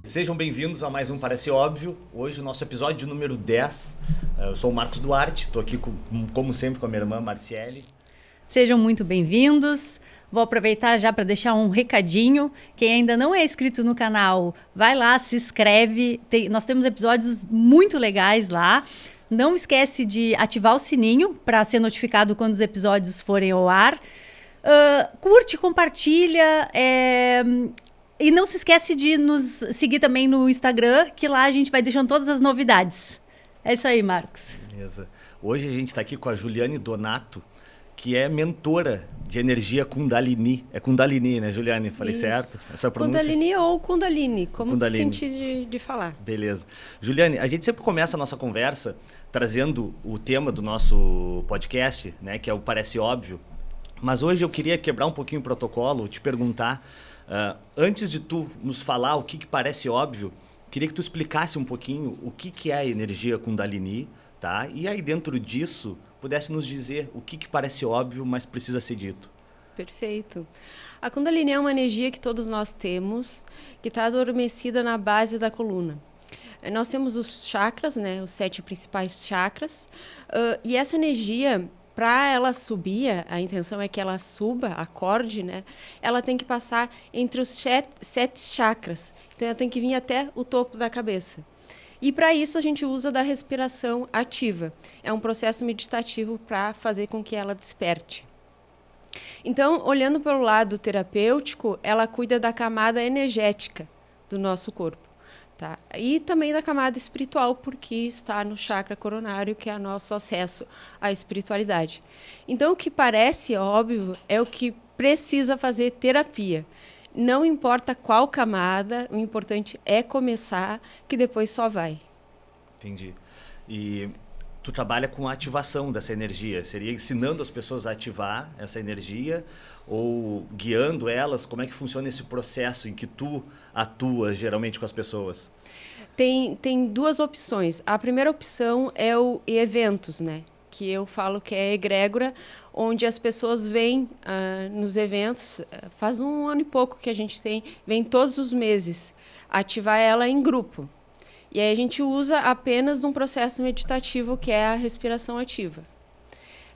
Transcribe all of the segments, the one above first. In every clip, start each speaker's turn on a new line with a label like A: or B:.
A: Sejam bem-vindos a mais um Parece Óbvio. Hoje o nosso episódio número 10. Eu sou o Marcos Duarte, estou aqui como sempre com a minha irmã Marciele.
B: Sejam muito bem-vindos. Vou aproveitar já para deixar um recadinho. Quem ainda não é inscrito no canal, vai lá, se inscreve. Nós temos episódios muito legais lá. Não esquece de ativar o sininho para ser notificado quando os episódios forem ao ar. Curte, compartilha. E não se esquece de nos seguir também no Instagram, que lá a gente vai deixando todas as novidades. É isso aí, Marcos.
A: Beleza. Hoje a gente está aqui com a Juliane Donato, que é mentora de energia Kundalini. É Kundalini, né, Juliane? Falei isso. Certo? Essa pronúncia?
C: Kundalini ou Kundalini, como Kundalini. Tu sente de falar.
A: Beleza. Juliane, a gente sempre começa a nossa conversa trazendo o tema do nosso podcast, né, que é o Parece Óbvio. Mas hoje eu queria quebrar um pouquinho o protocolo, te perguntar, antes de tu nos falar o que parece óbvio, queria que tu explicasse um pouquinho o que é a energia Kundalini, tá? E aí dentro disso, pudesse nos dizer o que parece óbvio, mas precisa ser dito.
C: Perfeito. A Kundalini é uma energia que todos nós temos, que está adormecida na base da coluna. Nós temos os chakras, né, os 7 principais chakras, e essa energia, para ela subir, a intenção é que ela suba, acorde, né, ela tem que passar entre os 7 chakras. Então, ela tem que vir até o topo da cabeça. E para isso a gente usa da respiração ativa. É um processo meditativo para fazer com que ela desperte. Então, olhando pelo lado terapêutico, ela cuida da camada energética do nosso corpo. Tá? E também da camada espiritual, porque está no chakra coronário, que é o nosso acesso à espiritualidade. Então, o que parece óbvio é o que precisa fazer terapia. Não importa qual camada, o importante é começar, que depois só vai.
A: Entendi. E tu trabalha com a ativação dessa energia. Seria ensinando as pessoas a ativar essa energia ou guiando elas? Como é que funciona esse processo em que tu atuas geralmente com as pessoas?
C: Tem 2 opções. A primeira opção é o eventos, né? Que eu falo que é egrégora, onde as pessoas vêm nos eventos, faz 1 ano e pouco que a gente vem todos os meses, ativar ela em grupo. E aí a gente usa apenas um processo meditativo, que é a respiração ativa.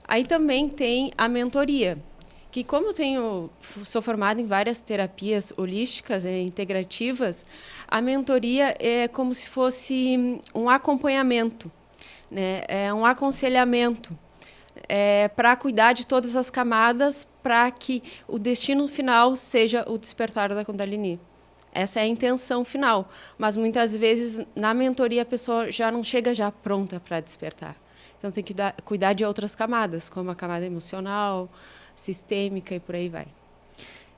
C: Aí também tem a mentoria, que como eu sou formada em várias terapias holísticas e integrativas, a mentoria é como se fosse um acompanhamento, né? É um aconselhamento para cuidar de todas as camadas, para que o destino final seja o despertar da Kundalini. Essa é a intenção final, mas muitas vezes na mentoria a pessoa já não chega já pronta para despertar. Então tem que cuidar de outras camadas, como a camada emocional, sistêmica e por aí vai.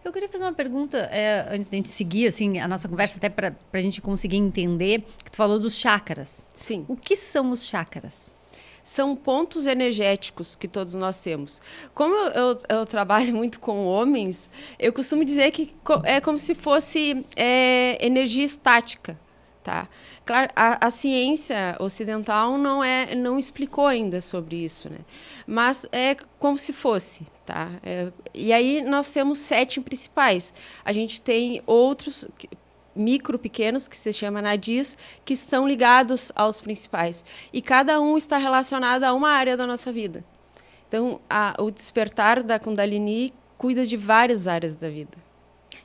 B: Eu queria fazer uma pergunta, antes de a gente seguir assim, a nossa conversa, até para a gente conseguir entender, que tu falou dos chakras.
C: Sim.
B: O que são os chakras?
C: São pontos energéticos que todos nós temos. Como eu trabalho muito com homens, eu costumo dizer que é como se fosse energia estática. Tá? Claro, a ciência ocidental não explicou ainda sobre isso, né? Mas é como se fosse. Tá? E aí nós temos 7 principais. A gente tem outros micro pequenos, que se chama nadis, que estão ligados aos principais. E cada um está relacionado a uma área da nossa vida. Então, o despertar da Kundalini cuida de várias áreas da vida.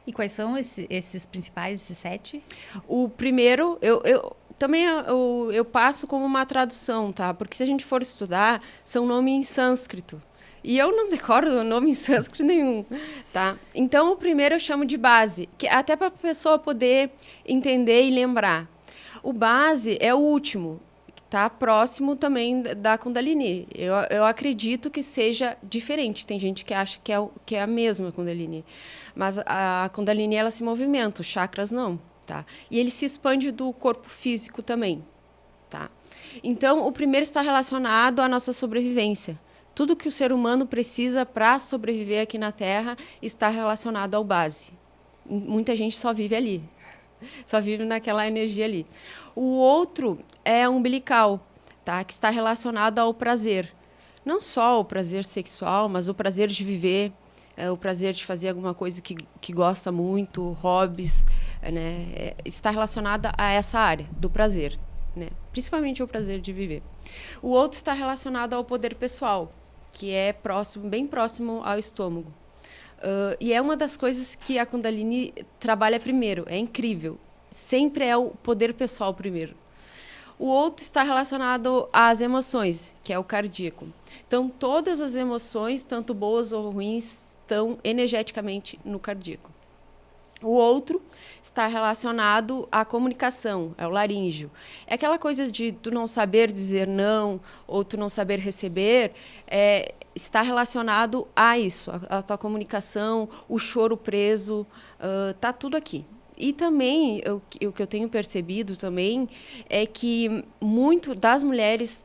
B: E quais são esses principais, esses 7?
C: O primeiro, eu passo como uma tradução, tá? Porque se a gente for estudar, são nomes em sânscrito. E eu não decoro nome em sânscrito nenhum, tá? Então, o primeiro eu chamo de base, que até para a pessoa poder entender e lembrar. O base é o último, que está próximo também da Kundalini. Eu acredito que seja diferente. Tem gente que acha que é a mesma Kundalini. Mas a Kundalini, ela se movimenta, os chakras não, tá? E ele se expande do corpo físico também, tá? Então, o primeiro está relacionado à nossa sobrevivência. Tudo que o ser humano precisa para sobreviver aqui na Terra está relacionado ao base. Muita gente só vive ali, só vive naquela energia ali. O outro é umbilical, tá? Que está relacionado ao prazer. Não só o prazer sexual, mas o prazer de viver, o prazer de fazer alguma coisa que gosta muito, hobbies, né, está relacionada a essa área do prazer, né? Principalmente o prazer de viver. O outro está relacionado ao poder pessoal, que é bem próximo ao estômago. E é uma das coisas que a Kundalini trabalha primeiro. É incrível. Sempre é o poder pessoal primeiro. O outro está relacionado às emoções, que é o cardíaco. Então, todas as emoções, tanto boas ou ruins, estão energeticamente no cardíaco. O outro está relacionado à comunicação, é o laríngeo. É aquela coisa de tu não saber dizer não ou tu não saber receber, está relacionado a isso, a tua comunicação, o choro preso, tá tudo aqui. E também, o que eu tenho percebido também é que muito das mulheres,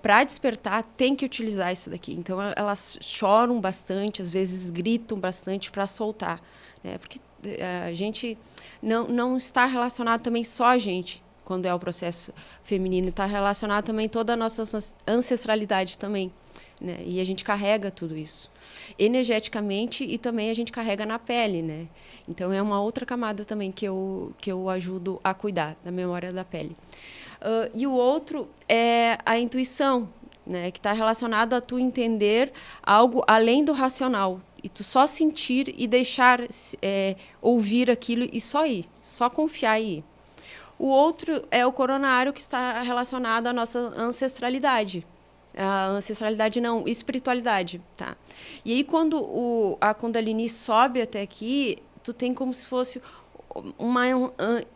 C: para despertar, tem que utilizar isso daqui. Então, elas choram bastante, às vezes gritam bastante para soltar, né? Porque a gente não está relacionado também só a gente, quando é o processo feminino, está relacionado também toda a nossa ancestralidade também, né? E a gente carrega tudo isso energeticamente e também a gente carrega na pele, né? Então é uma outra camada também que eu ajudo a cuidar da memória da pele. E o outro é a intuição, né? Que está relacionado a tu entender algo além do racional. E tu só sentir e deixar ouvir aquilo e só ir, só confiar e ir. O outro é o coronário, que está relacionado à nossa ancestralidade. A ancestralidade não, espiritualidade, tá? E aí quando a Kundalini sobe até aqui, tu tem como se fosse uma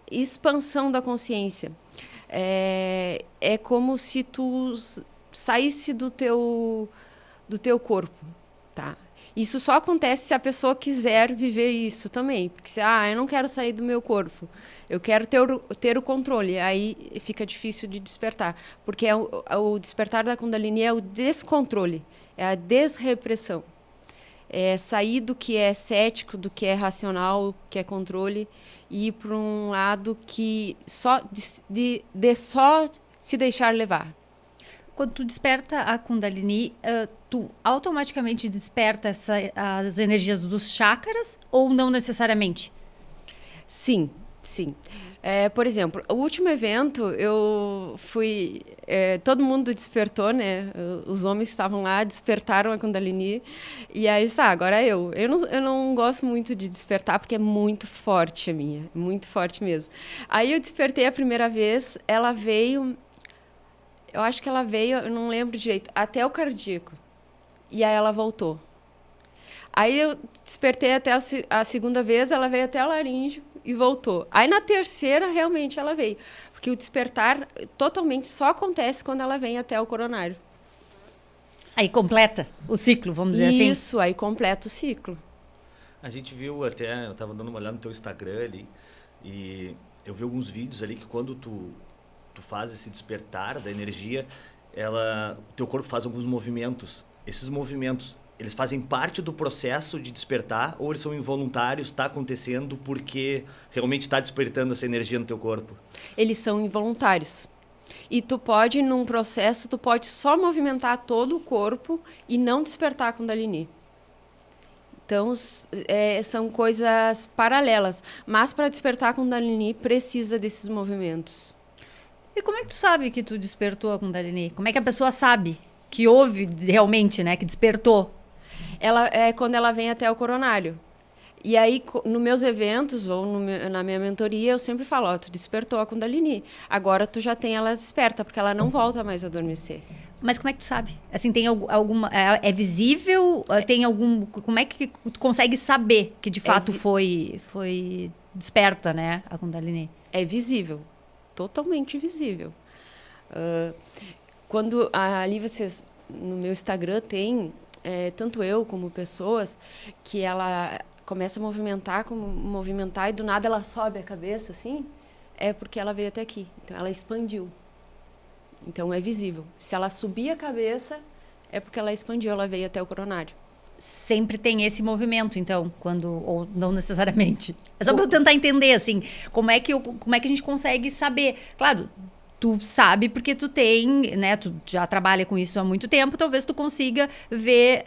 C: expansão da consciência. É como se tu saísse do teu corpo, tá? Isso só acontece se a pessoa quiser viver isso também. Porque se, eu não quero sair do meu corpo, eu quero ter o controle, aí fica difícil de despertar. Porque o despertar da Kundalini é o descontrole, é a desrepressão. É sair do que é cético, do que é racional, que é controle, e ir para um lado que só se deixar levar.
B: Quando tu desperta a Kundalini, tu automaticamente desperta as energias dos chakras ou não necessariamente?
C: Sim, sim. Por exemplo, o último evento eu fui... todo mundo despertou, né? Os homens estavam lá, despertaram a Kundalini. E aí, agora eu. Eu não gosto muito de despertar porque é muito forte a minha. Muito forte mesmo. Aí eu despertei a primeira vez, ela veio... Eu acho que ela veio, eu não lembro direito, até o cardíaco. E aí ela voltou. Aí eu despertei até a segunda vez, ela veio até o laríngeo e voltou. Aí na terceira, realmente, ela veio. Porque o despertar totalmente só acontece quando ela vem até o coronário.
B: Aí completa o ciclo, vamos dizer assim?
C: Isso, aí completa o ciclo.
A: A gente viu até, eu estava dando uma olhada no teu Instagram ali, e eu vi alguns vídeos ali que quando tu faz esse despertar da energia, o teu corpo faz alguns movimentos. Esses movimentos, eles fazem parte do processo de despertar ou eles são involuntários, está acontecendo porque realmente está despertando essa energia no teu corpo?
C: Eles são involuntários. E tu pode, num processo, tu pode só movimentar todo o corpo e não despertar a Kundalini. Então, são coisas paralelas. Mas para despertar a Kundalini, precisa desses movimentos.
B: E como é que tu sabe que tu despertou a Kundalini? Como é que a pessoa sabe que houve realmente, né, que despertou?
C: Quando ela vem até o coronário. E aí, nos meus eventos ou na minha mentoria, eu sempre falo, tu despertou a Kundalini. Agora tu já tem ela desperta, porque ela não volta mais a adormecer.
B: Mas como é que tu sabe? Assim, tem alguma... É visível? Tem algum... Como é que tu consegue saber que de fato foi desperta, né, a Kundalini?
C: É visível. Totalmente visível. Quando ali vocês no meu Instagram tem tanto eu como pessoas que ela começa a movimentar e do nada ela sobe a cabeça assim, é porque ela veio até aqui, então ela expandiu, então é visível. Se ela subir a cabeça é porque ela expandiu, ela veio até o coronário.
B: Sempre tem esse movimento, então, ou não necessariamente. É só para eu tentar entender, assim, como é que a gente consegue saber. Claro, tu sabe porque tu tem, né, tu já trabalha com isso há muito tempo, talvez tu consiga ver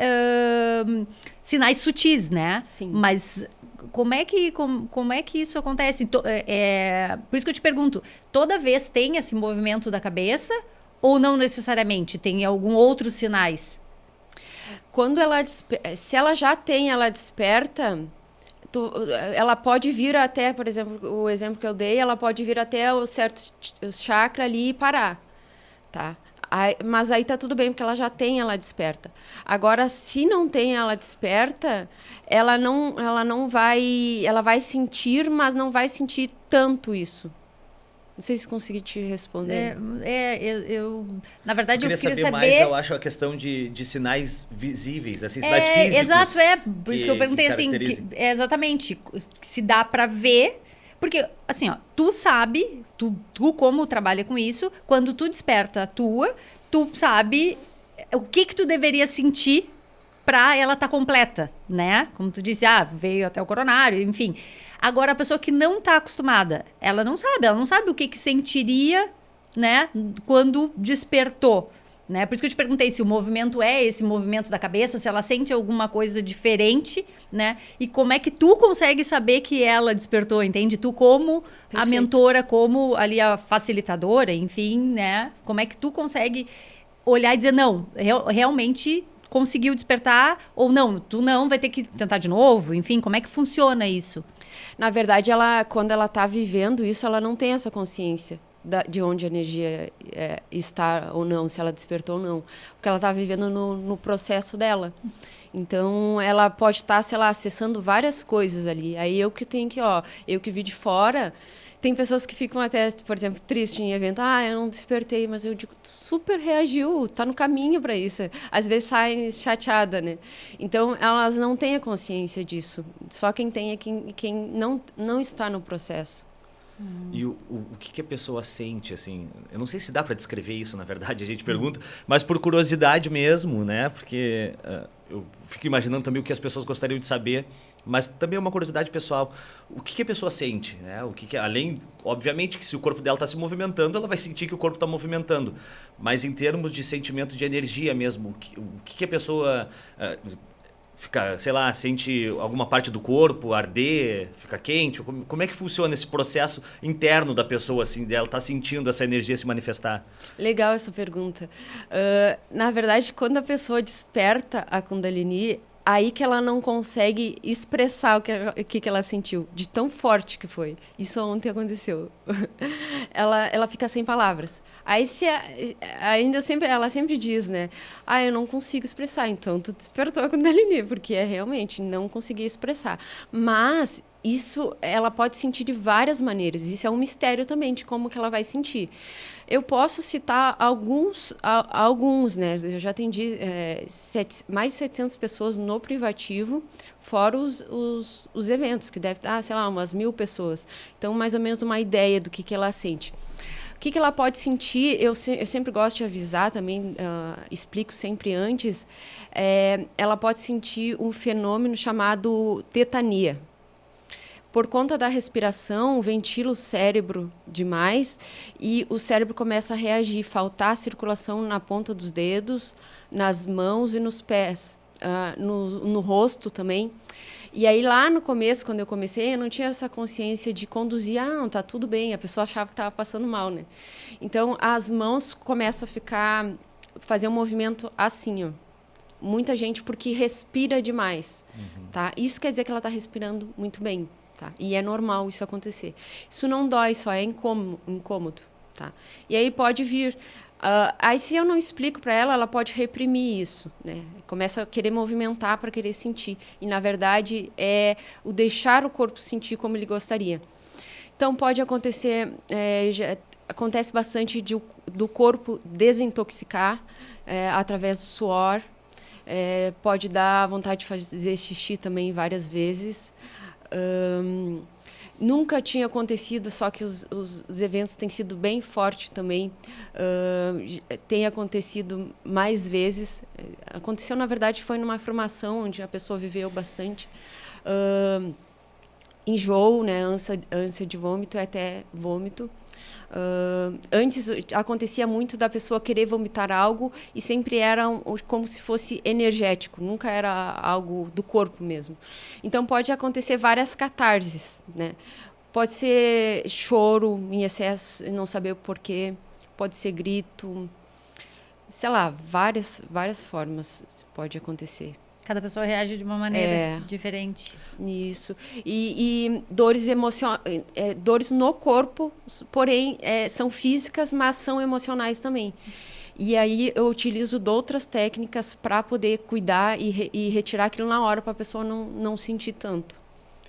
B: sinais sutis, né?
C: Sim.
B: Mas como é que isso acontece? Por isso que eu te pergunto, toda vez tem esse movimento da cabeça ou não necessariamente? Tem algum outros sinais?
C: Quando se ela já tem, ela desperta, ela pode vir até, por exemplo, o exemplo que eu dei, ela pode vir até o certo chakra ali e parar, tá? Mas aí tá tudo bem, porque ela já tem, ela desperta. Agora, se não tem, ela desperta, ela vai sentir, mas não vai sentir tanto isso. Não sei se consegui te responder.
B: Na verdade, eu queria saber
A: mais, eu acho, a questão de sinais visíveis, assim, sinais físicos.
B: Exato, por isso que eu perguntei assim, exatamente, se dá para ver, porque assim, ó, tu sabe, tu como trabalha com isso, quando tu desperta a tua, tu sabe o que tu deveria sentir para ela estar completa, né? Como tu disse, veio até o coronário, enfim. Agora, a pessoa que não está acostumada, ela não sabe o que sentiria, né, quando despertou, né? Por isso que eu te perguntei se o movimento é esse movimento da cabeça, se ela sente alguma coisa diferente, né? E como é que tu consegue saber que ela despertou, entende? Tu como Perfeito. A mentora, como ali a facilitadora, enfim, né? Como é que tu consegue olhar e dizer, não, realmente conseguiu despertar, ou não, tu não, vai ter que tentar de novo, enfim, como é que funciona isso?
C: Na verdade, quando ela está vivendo isso, ela não tem essa consciência de onde a energia está ou não, se ela despertou ou não. Porque ela está vivendo no processo dela. Então, ela pode estar, sei lá, acessando várias coisas ali. Aí eu que vi de fora. Tem pessoas que ficam até, por exemplo, tristes em evento. Eu não despertei, mas eu digo, super reagiu, tá no caminho para isso. Às vezes sai chateada, né? Então, elas não têm a consciência disso. Só quem tem é quem não está no processo.
A: E o que a pessoa sente, assim? Eu não sei se dá para descrever isso, na verdade, a gente pergunta, mas por curiosidade mesmo, né? Porque eu fico imaginando também o que as pessoas gostariam de saber, mas também é uma curiosidade pessoal. O que a pessoa sente, né? Além, obviamente, que se o corpo dela está se movimentando, ela vai sentir que o corpo está movimentando. Mas em termos de sentimento de energia mesmo, o que a pessoa fica, sei lá, sente alguma parte do corpo arder, fica quente? Como é que funciona esse processo interno da pessoa, assim, dela tá sentindo essa energia se manifestar?
C: Legal essa pergunta. Na verdade, quando a pessoa desperta a Kundalini, aí que ela não consegue expressar o que ela sentiu, de tão forte que foi. Isso ontem aconteceu. Ela fica sem palavras. Aí ela sempre diz, né? Eu não consigo expressar, então tu despertou a Kundalini, porque realmente não conseguia expressar. Mas isso ela pode sentir de várias maneiras. Isso é um mistério também de como que ela vai sentir. Eu posso citar alguns, né? Eu já atendi mais de 700 pessoas no privativo, fora os eventos, que deve estar, sei lá, umas 1.000 pessoas. Então, mais ou menos uma ideia do que ela sente. O que ela pode sentir, eu sempre gosto de avisar também, explico sempre antes, ela pode sentir um fenômeno chamado tetania. Por conta da respiração, ventila o cérebro demais e o cérebro começa a reagir, faltar circulação na ponta dos dedos, nas mãos e nos pés, no rosto também. E aí lá no começo, quando eu comecei, eu não tinha essa consciência de conduzir, não, tá tudo bem, a pessoa achava que estava passando mal, né? Então as mãos começam a fazer um movimento assim, ó. Muita gente porque respira demais, tá? Isso quer dizer que ela está respirando muito bem. Tá? E é normal isso acontecer. Isso não dói, só é incômodo. Tá? E aí pode vir. Aí se eu não explico para ela, ela pode reprimir isso. Né? Começa a querer movimentar para querer sentir. E, na verdade, é o deixar o corpo sentir como ele gostaria. Então, pode acontecer... acontece bastante do corpo desintoxicar através do suor. Pode dar vontade de fazer xixi também várias vezes. Nunca tinha acontecido, só que os eventos têm sido bem fortes também. Tem acontecido mais vezes. Aconteceu, na verdade, foi numa formação onde a pessoa viveu bastante. Enjoo, né, ânsia de vômito, até vômito. Antes acontecia muito da pessoa querer vomitar algo e sempre era como se fosse energético, nunca era algo do corpo mesmo. Então pode acontecer várias catarses, né? Pode ser choro em excesso e não saber o porquê, pode ser grito, sei lá, várias formas pode acontecer.
B: Cada pessoa reage de uma maneira diferente.
C: Isso. E dores dores no corpo, porém, são físicas, mas são emocionais também. E aí eu utilizo de outras técnicas para poder cuidar e retirar aquilo na hora, para a pessoa não sentir tanto.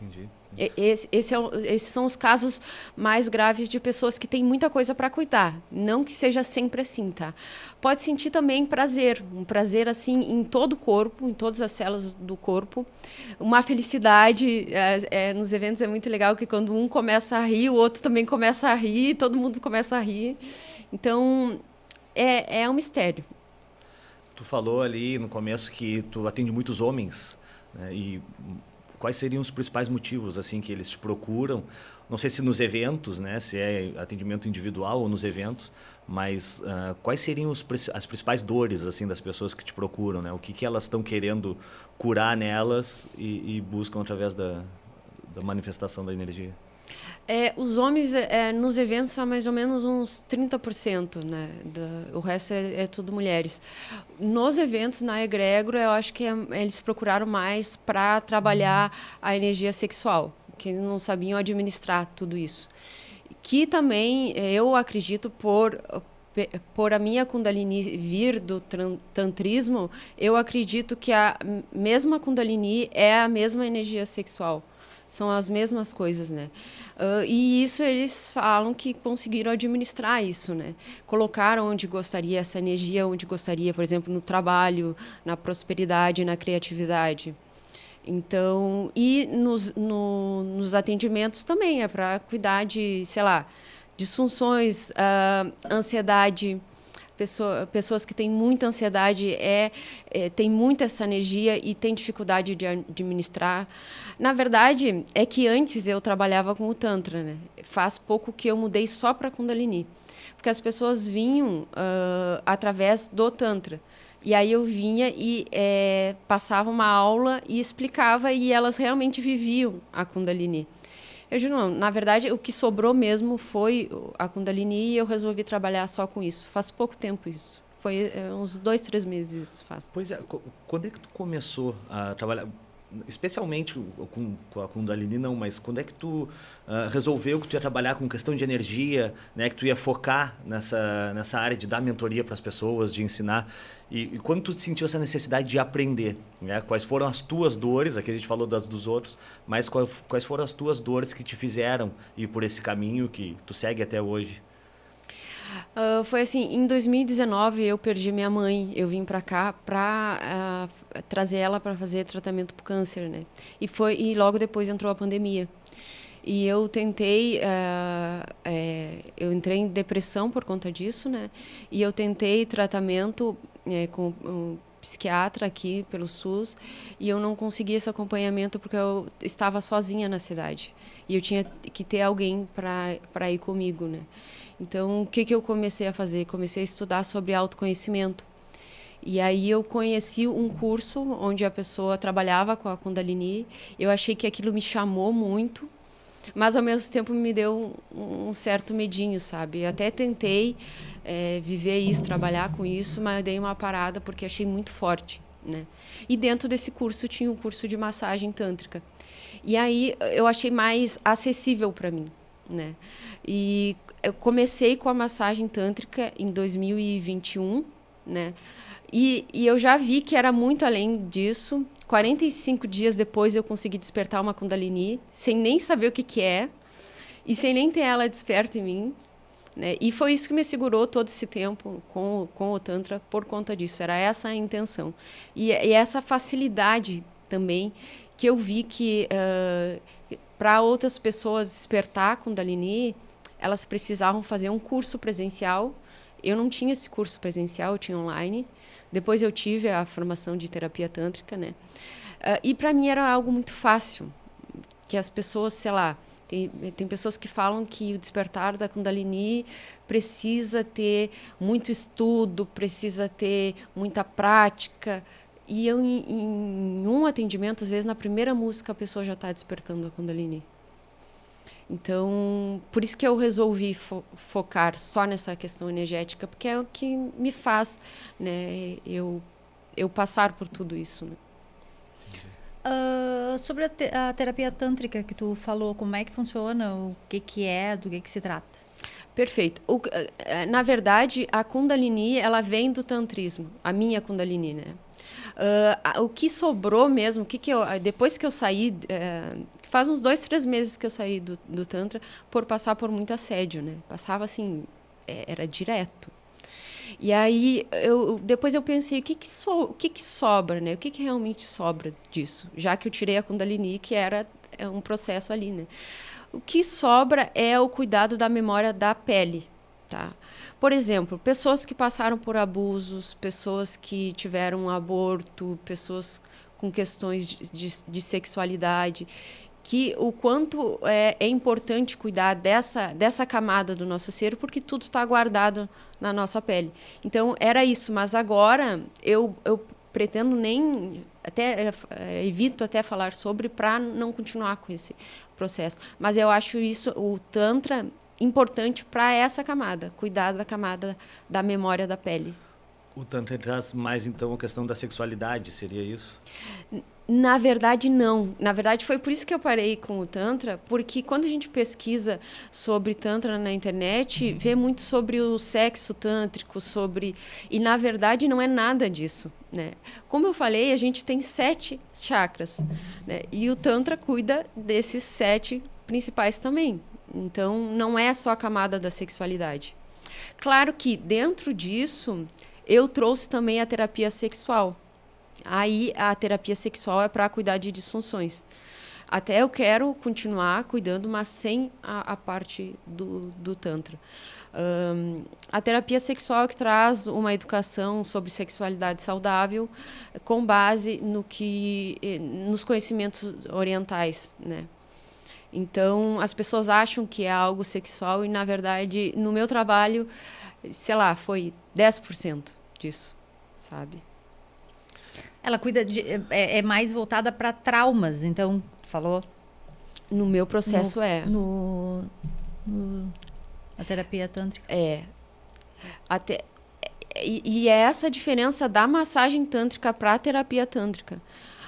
A: Entendi.
C: Esses são os casos mais graves de pessoas que têm muita coisa para cuidar. Não que seja sempre assim, tá? Pode sentir também prazer. Um prazer, assim, em todo o corpo, em todas as células do corpo. Uma felicidade. Nos eventos é muito legal que quando um começa a rir, o outro também começa a rir, todo mundo começa a rir. Então, é um mistério.
A: Tu falou ali no começo que tu atende muitos homens, né? E quais seriam os principais motivos assim que eles te procuram? Não sei se nos eventos, né, se é atendimento individual ou nos eventos, mas quais seriam as principais dores assim das pessoas que te procuram, né? O que elas estão querendo curar nelas e buscam através da manifestação da energia?
C: Os homens, nos eventos, são mais ou menos uns 30%, né? O resto é tudo mulheres. Nos eventos, na egrégora, eu acho que eles procuraram mais para trabalhar a energia sexual, que eles não sabiam administrar tudo isso. Que também, eu acredito, por a minha Kundalini vir do tantrismo, eu acredito que a mesma Kundalini é a mesma energia sexual. São as mesmas coisas, né? E isso eles falam que conseguiram administrar isso, né? Colocaram onde gostaria essa energia, onde gostaria, por exemplo, no trabalho, na prosperidade, na criatividade. Então, e nos atendimentos também é para cuidar de, sei lá, disfunções, ansiedade. Pessoas que têm muita ansiedade têm muita essa energia e têm dificuldade de administrar. Na verdade, é que antes eu trabalhava com o Tantra, né? Faz pouco que eu mudei só para Kundalini. Porque as pessoas vinham através do Tantra. E aí eu vinha e passava uma aula e explicava, e elas realmente viviam a Kundalini. Eu digo, não, na verdade, o que sobrou mesmo foi a Kundalini e eu resolvi trabalhar só com isso. Faz pouco tempo isso. Foi uns 2, 3 meses isso faz.
A: Pois é, quando é que tu começou a trabalhar, especialmente com a Kundalini não, mas quando é que tu resolveu que tu ia trabalhar com questão de energia, né, que tu ia focar nessa área de dar mentoria para as pessoas, de ensinar, e quando tu sentiu essa necessidade de aprender, né, quais foram as tuas dores, aqui a gente falou dos outros, mas quais foram as tuas dores que te fizeram ir por esse caminho que tu segue até hoje?
C: Foi assim, em 2019 eu perdi minha mãe, eu vim para cá para trazer ela para fazer tratamento para câncer, né? E logo depois entrou a pandemia. E eu tentei, eu entrei em depressão por conta disso, né? E eu tentei tratamento com um psiquiatra aqui pelo SUS e eu não consegui esse acompanhamento porque eu estava sozinha na cidade. E eu tinha que ter alguém para ir comigo, né? Então, o que eu comecei a fazer? Comecei a estudar sobre autoconhecimento. E aí eu conheci um curso onde a pessoa trabalhava com a Kundalini. Eu achei que aquilo me chamou muito, mas ao mesmo tempo me deu um certo medinho, sabe? Eu até tentei viver isso, trabalhar com isso, mas eu dei uma parada porque achei muito forte, né? E dentro desse curso tinha um curso de massagem tântrica. E aí eu achei mais acessível para mim, né? E eu comecei com a massagem tântrica em 2021, né? E eu já vi que era muito além disso. 45 dias depois eu consegui despertar uma Kundalini, sem nem saber o que é, e sem nem ter ela desperta em mim, né? E foi isso que me segurou todo esse tempo com o Tantra, por conta disso. Era essa a intenção. E essa facilidade também, que eu vi que para outras pessoas despertar a Kundalini, elas precisavam fazer um curso presencial. Eu não tinha esse curso presencial, eu tinha online. Depois eu tive a formação de terapia tântrica, né? E para mim era algo muito fácil. que as pessoas, sei lá, tem pessoas que falam que o despertar da Kundalini precisa ter muito estudo, precisa ter muita prática. E eu, em um atendimento, às vezes, na primeira música, a pessoa já está despertando a Kundalini. Então, por isso que eu resolvi focar só nessa questão energética, porque é o que me faz, né, eu passar por tudo isso, né?
B: Sobre a terapia tântrica que tu falou, como é que funciona, o que é, do que se trata? Perfeito.
C: Na verdade, a Kundalini, ela vem do tantrismo, a minha Kundalini, né? O que sobrou mesmo, depois que eu saí, faz uns 2, 3 meses que eu saí do Tantra, por passar por muito assédio, né? Passava assim, era direto. E aí, depois eu pensei, o que sobra, né? O que realmente sobra disso? Já que eu tirei a Kundalini, que era um processo ali, né? O que sobra é o cuidado da memória da pele, tá? Por exemplo, pessoas que passaram por abusos, pessoas que tiveram um aborto, pessoas com questões de sexualidade, que o quanto é importante cuidar dessa camada do nosso ser, porque tudo está guardado na nossa pele. Então, era isso, mas agora eu pretendo evito até falar sobre para não continuar com esse processo. Mas eu acho isso, o Tantra, importante para essa camada, cuidar da camada da memória da pele.
A: O Tantra traz mais, então, a questão da sexualidade, seria isso?
C: Na verdade, não. Na verdade, foi por isso que eu parei com o Tantra, porque quando a gente pesquisa sobre Tantra na internet, vê muito sobre o sexo tântrico, e na verdade não é nada disso, né? Como eu falei, a gente tem 7 chakras, né? E o Tantra cuida desses 7 principais também. Então, não é só a camada da sexualidade. Claro que, dentro disso, eu trouxe também a terapia sexual. Aí, a terapia sexual é para cuidar de disfunções. Até eu quero continuar cuidando, mas sem a parte do Tantra. A terapia sexual é que traz uma educação sobre sexualidade saudável com base nos conhecimentos orientais, né? Então, as pessoas acham que é algo sexual e, na verdade, no meu trabalho, sei lá, foi 10% disso, sabe?
B: Ela cuida é mais voltada para traumas, então, tu falou?
C: No meu processo
B: a terapia tântrica.
C: E é essa a diferença da massagem tântrica para a terapia tântrica.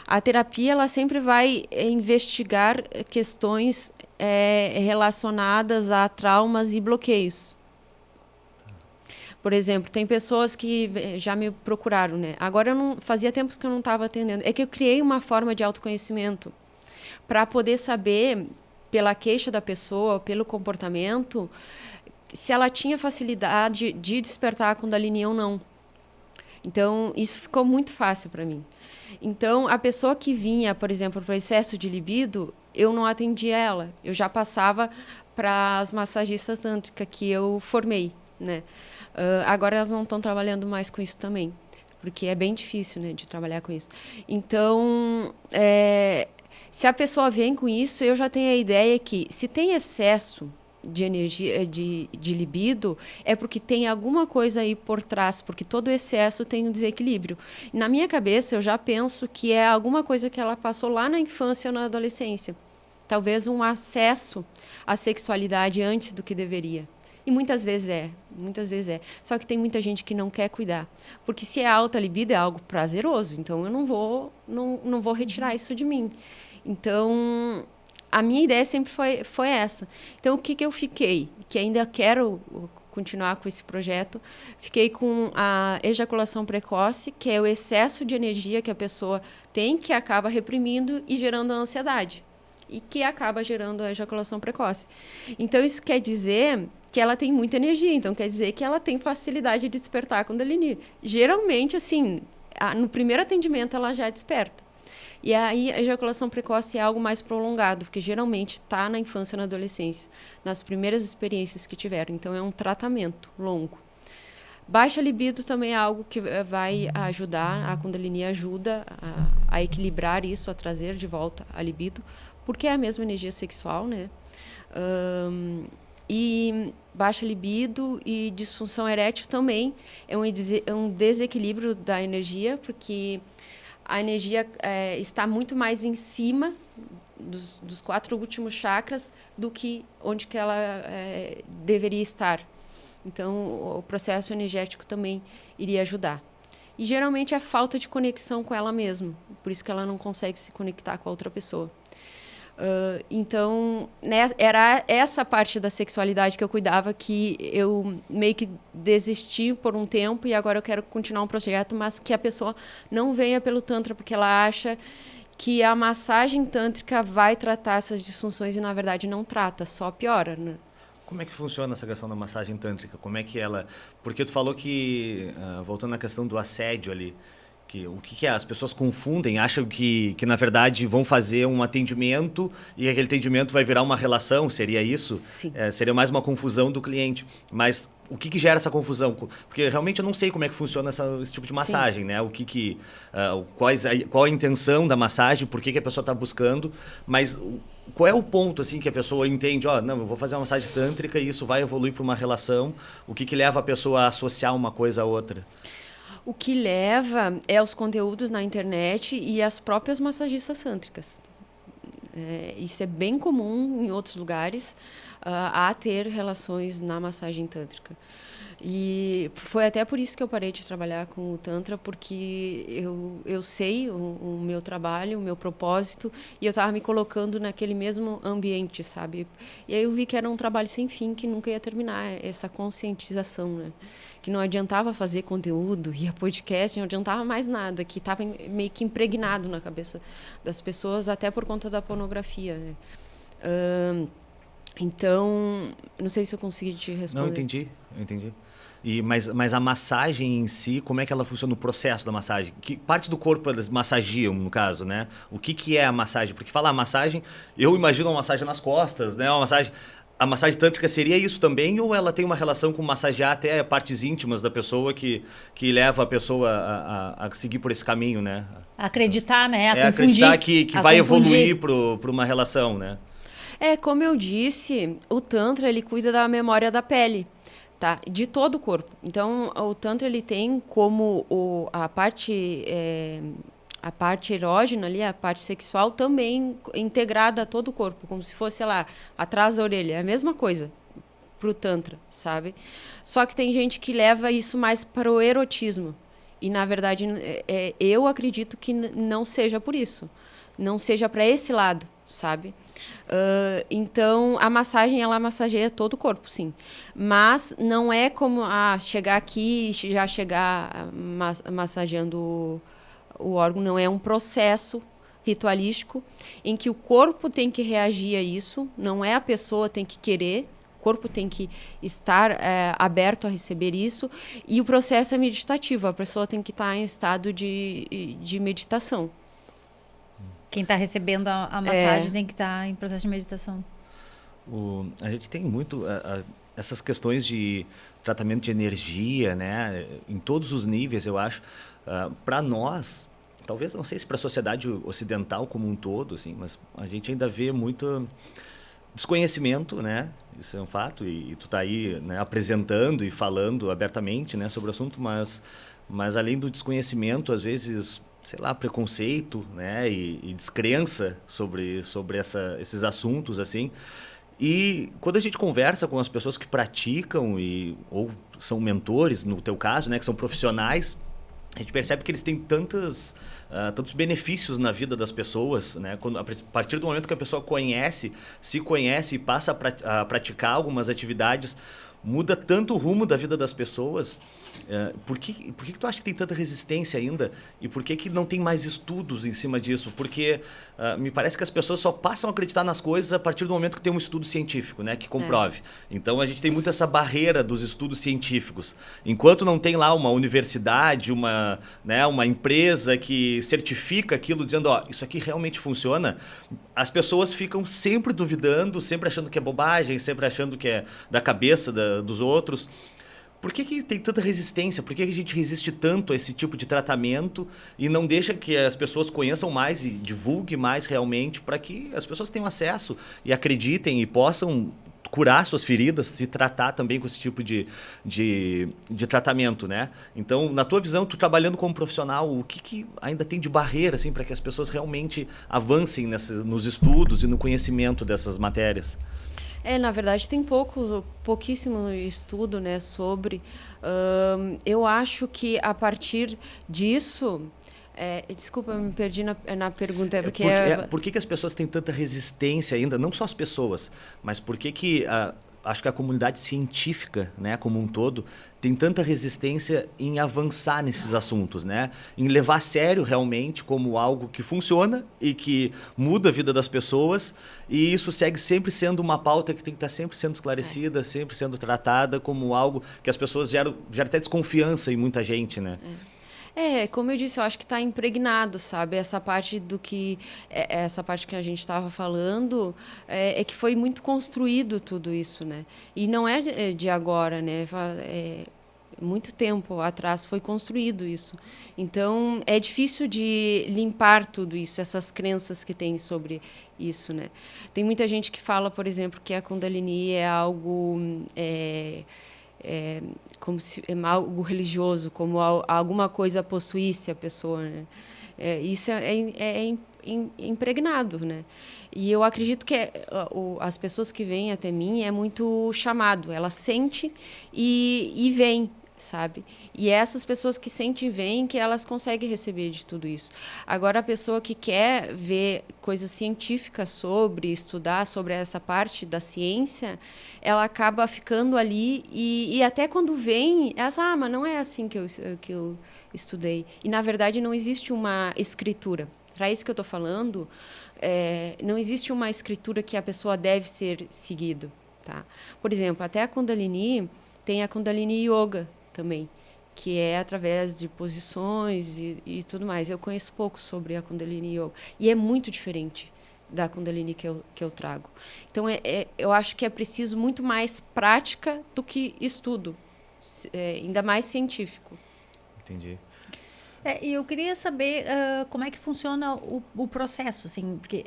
C: A terapia, ela sempre vai investigar questões relacionadas a traumas e bloqueios. Por exemplo, tem pessoas que já me procuraram, né? Agora, fazia tempos que eu não estava atendendo. É que eu criei uma forma de autoconhecimento para poder saber, pela queixa da pessoa, pelo comportamento, se ela tinha facilidade de despertar a Kundalini ou não. Então, isso ficou muito fácil para mim. Então, a pessoa que vinha, por exemplo, para o excesso de libido, eu não atendia ela. Eu já passava para as massagistas tântricas que eu formei, né? Agora elas não estão trabalhando mais com isso também, porque é bem difícil, né, de trabalhar com isso. Então, se a pessoa vem com isso, eu já tenho a ideia que se tem excesso de energia, de libido, é porque tem alguma coisa aí por trás, porque todo excesso tem um desequilíbrio. Na minha cabeça, eu já penso que é alguma coisa que ela passou lá na infância ou na adolescência. Talvez um acesso à sexualidade antes do que deveria. E muitas vezes é. Só que tem muita gente que não quer cuidar. Porque se é alta libido, é algo prazeroso. Então, eu não vou retirar isso de mim. Então, a minha ideia sempre foi essa. Então, o que eu fiquei? Que ainda quero continuar com esse projeto. Fiquei com a ejaculação precoce, que é o excesso de energia que a pessoa tem, que acaba reprimindo e gerando a ansiedade. E que acaba gerando a ejaculação precoce. Então, isso quer dizer que ela tem muita energia. Então, quer dizer que ela tem facilidade de despertar a Kundalini. Geralmente, assim, no primeiro atendimento, ela já desperta. E aí, a ejaculação precoce é algo mais prolongado, porque geralmente está na infância e na adolescência, nas primeiras experiências que tiveram. Então, é um tratamento longo. Baixa libido também é algo que vai ajudar, a Kundalini ajuda a equilibrar isso, a trazer de volta a libido, porque é a mesma energia sexual, né? E baixa libido e disfunção erétil também é um desequilíbrio da energia, porque a energia está muito mais em cima dos 4 últimos chakras do que onde que ela deveria estar. Então, o processo energético também iria ajudar. E geralmente é falta de conexão com ela mesma, por isso que ela não consegue se conectar com a outra pessoa. Então, né, era essa parte da sexualidade que eu cuidava, que eu meio que desisti por um tempo e agora eu quero continuar um projeto, mas que a pessoa não venha pelo Tantra, porque ela acha que a massagem tântrica vai tratar essas disfunções e, na verdade, não trata, só piora, né?
A: Como é que funciona essa questão da massagem tântrica? Como é que ela... Porque tu falou que, voltando à questão do assédio ali, o que é? As pessoas confundem, acham que na verdade vão fazer um atendimento e aquele atendimento vai virar uma relação, seria isso?
C: Sim.
A: Seria mais uma confusão do cliente. Mas o que gera essa confusão? Porque realmente eu não sei como é que funciona esse tipo de massagem, né? Qual a intenção da massagem, por que a pessoa está buscando, mas qual é o ponto assim que a pessoa entende, não, eu vou fazer uma massagem tântrica e isso vai evoluir para uma relação, o que leva a pessoa a associar uma coisa à outra?
C: O que leva é os conteúdos na internet e as próprias massagistas tântricas. Isso é bem comum em outros lugares, a ter relações na massagem tântrica. E foi até por isso que eu parei de trabalhar com o Tantra, porque eu sei o meu trabalho, o meu propósito, e eu estava me colocando naquele mesmo ambiente, sabe? E aí eu vi que era um trabalho sem fim, que nunca ia terminar, essa conscientização, né? Que não adiantava fazer conteúdo, ia podcast, não adiantava mais nada, que estava meio que impregnado na cabeça das pessoas, até por conta da pornografia, né? Então, não sei se eu consegui te responder.
A: Não, eu entendi. Mas a massagem em si, como é que ela funciona no processo da massagem? Que parte do corpo elas massagiam, no caso, né? O que é a massagem? Porque falar massagem, eu imagino uma massagem nas costas, né? A massagem tântrica seria isso também, ou ela tem uma relação com massagear até partes íntimas da pessoa que leva a pessoa a seguir por esse caminho, né?
B: Acreditar, né?
A: Acreditar que vai evoluir para uma relação, né?
C: Como eu disse, o Tantra ele cuida da memória da pele, tá? De todo o corpo. Então, o Tantra ele tem como a parte erógena ali, a parte sexual também integrada a todo o corpo, como se fosse, sei lá, atrás da orelha. É a mesma coisa pro Tantra, sabe? Só que tem gente que leva isso mais para o erotismo. E, na verdade, eu acredito que não seja por isso. Não seja para esse lado, sabe? Então, a massagem, ela massageia todo o corpo, sim. Mas não é como chegar aqui e já chegar massageando o órgão. Não é um processo ritualístico em que o corpo tem que reagir a isso. Não é a pessoa tem que querer. O corpo tem que estar aberto a receber isso. E o processo é meditativo. A pessoa tem que estar em estado de meditação.
B: Quem está recebendo a massagem tem que estar em processo de meditação.
A: A gente tem muito essas questões de tratamento de energia, né? Em todos os níveis, eu acho. Para nós, talvez, não sei se para a sociedade ocidental como um todo, assim, mas a gente ainda vê muito desconhecimento, né? Isso é um fato. E tu está aí, né, apresentando e falando abertamente, né, sobre o assunto, mas além do desconhecimento, às vezes, sei lá, preconceito, né, e descrença sobre esses assuntos, assim. E quando a gente conversa com as pessoas que praticam ou são mentores, no teu caso, né, que são profissionais, a gente percebe que eles têm tantos benefícios na vida das pessoas, né? A partir do momento que a pessoa se conhece e passa a praticar algumas atividades, muda tanto o rumo da vida das pessoas. Por que tu acha que tem tanta resistência ainda? E por que não tem mais estudos em cima disso? Porque me parece que as pessoas só passam a acreditar nas coisas a partir do momento que tem um estudo científico, né, que comprove. Então a gente tem muito essa barreira dos estudos científicos. Enquanto não tem lá uma universidade, uma empresa que certifica aquilo, dizendo, isso aqui realmente funciona, as pessoas ficam sempre duvidando, sempre achando que é bobagem, sempre achando que é da cabeça dos outros. Por que tem tanta resistência? Por que a gente resiste tanto a esse tipo de tratamento e não deixa que as pessoas conheçam mais e divulguem mais realmente para que as pessoas tenham acesso e acreditem e possam curar suas feridas, se tratar também com esse tipo de tratamento, né? Então, na tua visão, tu trabalhando como profissional, o que ainda tem de barreira assim, para que as pessoas realmente avancem nos estudos e no conhecimento dessas matérias?
C: Na verdade, tem pouquíssimo estudo, né, sobre. Eu acho que a partir disso... desculpa, eu me perdi na pergunta.
A: Por que as pessoas têm tanta resistência ainda? Não só as pessoas, mas por que acho que a comunidade científica, né, como um todo, tem tanta resistência em avançar nesses assuntos, né? Em levar a sério realmente como algo que funciona e que muda a vida das pessoas, e isso segue sempre sendo uma pauta que tem que estar sempre sendo esclarecida, sempre sendo tratada como algo que as pessoas gera até desconfiança em muita gente, né?
C: Como eu disse, eu acho que está impregnado, sabe? Essa parte que a gente estava falando é que foi muito construído tudo isso, né? E não é de agora, né? Muito tempo atrás foi construído isso. Então, é difícil de limpar tudo isso, essas crenças que tem sobre isso, né? Tem muita gente que fala, por exemplo, que a Kundalini é algo... como se é algo religioso, como alguma coisa possuísse a pessoa, né? Isso é impregnado, né? E eu acredito que as pessoas que vêm até mim é muito chamado, ela sente e vem, sabe? E essas pessoas que sentem e veem que elas conseguem receber de tudo isso. Agora, a pessoa que quer ver coisas científicas estudar sobre essa parte da ciência, ela acaba ficando ali e até quando vem, ela mas não é assim que eu estudei. E, na verdade, não existe uma escritura. Para isso que eu estou falando, não existe uma escritura que a pessoa deve ser seguida, tá? Por exemplo, até a Kundalini, tem a Kundalini Yoga também, que é através de posições e tudo mais. Eu conheço pouco sobre a Kundalini Yoga e é muito diferente da Kundalini que eu trago. Então, eu acho que é preciso muito mais prática do que estudo, ainda mais científico.
A: Entendi.
B: E eu queria saber como é que funciona o processo, assim, porque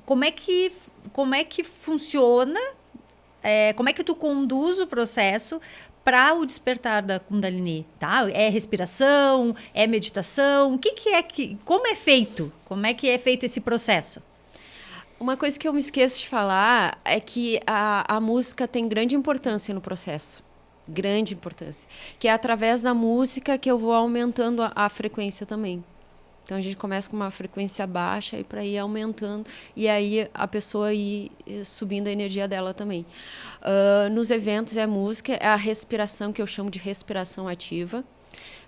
B: como é que funciona, como é que tu conduz o processo para o despertar da Kundalini, tá? É respiração, é meditação, como é feito? Como é que é feito esse processo?
C: Uma coisa que eu me esqueço de falar é que a música tem grande importância no processo. Grande importância. Que é através da música que eu vou aumentando a frequência também. Então, a gente começa com uma frequência baixa e para ir aumentando. E aí, a pessoa ir subindo a energia dela também. Nos eventos, é música, é a respiração, que eu chamo de respiração ativa.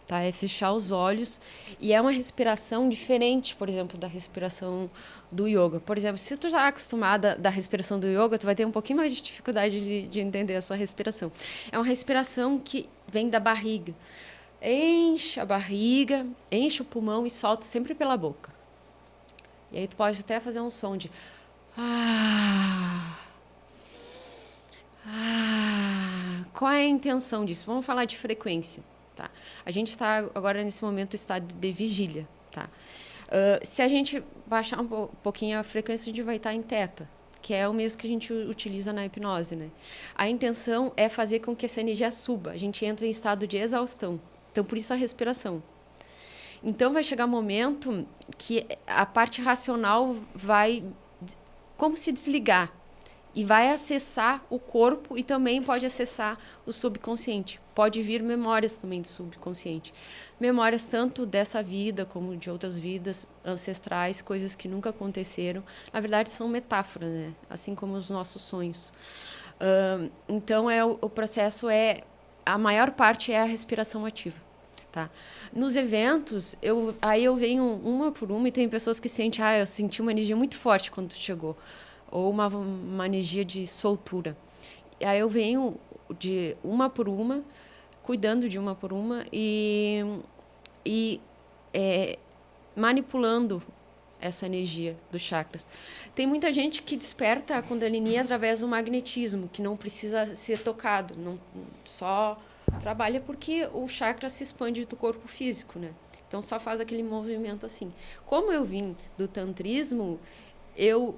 C: Tá? É fechar os olhos. E é uma respiração diferente, por exemplo, da respiração do yoga. Por exemplo, se tu já é acostumada da respiração do yoga, tu vai ter um pouquinho mais de dificuldade de entender essa respiração. É uma respiração que vem da barriga. Enche a barriga, enche o pulmão e solta sempre pela boca. E aí tu pode até fazer um som de... Qual é a intenção disso? Vamos falar de frequência. Tá? A gente está agora nesse momento em estado de vigília. Tá? Se a gente baixar um pouquinho a frequência, a gente vai estar em teta, que é o mesmo que a gente utiliza na hipnose. Né? A intenção é fazer com que essa energia suba. A gente entra em estado de exaustão. Então, por isso a respiração. Então, vai chegar um momento que a parte racional vai como se desligar e vai acessar o corpo e também pode acessar o subconsciente. Pode vir memórias também do subconsciente. Memórias tanto dessa vida como de outras vidas ancestrais, coisas que nunca aconteceram. Na verdade, são metáforas, né? Assim como os nossos sonhos. Então, o processo a maior parte é a respiração ativa. Tá? Nos eventos, eu venho uma por uma e tem pessoas que sentem, eu senti uma energia muito forte quando tu chegou. Ou uma energia de soltura. Aí eu venho de uma por uma, cuidando de uma por uma e manipulando essa energia dos chakras. Tem muita gente que desperta a Kundalini através do magnetismo, que não precisa ser tocado, não só trabalha porque o chakra se expande do corpo físico, né? Então só faz aquele movimento assim. Como eu vim do tantrismo, eu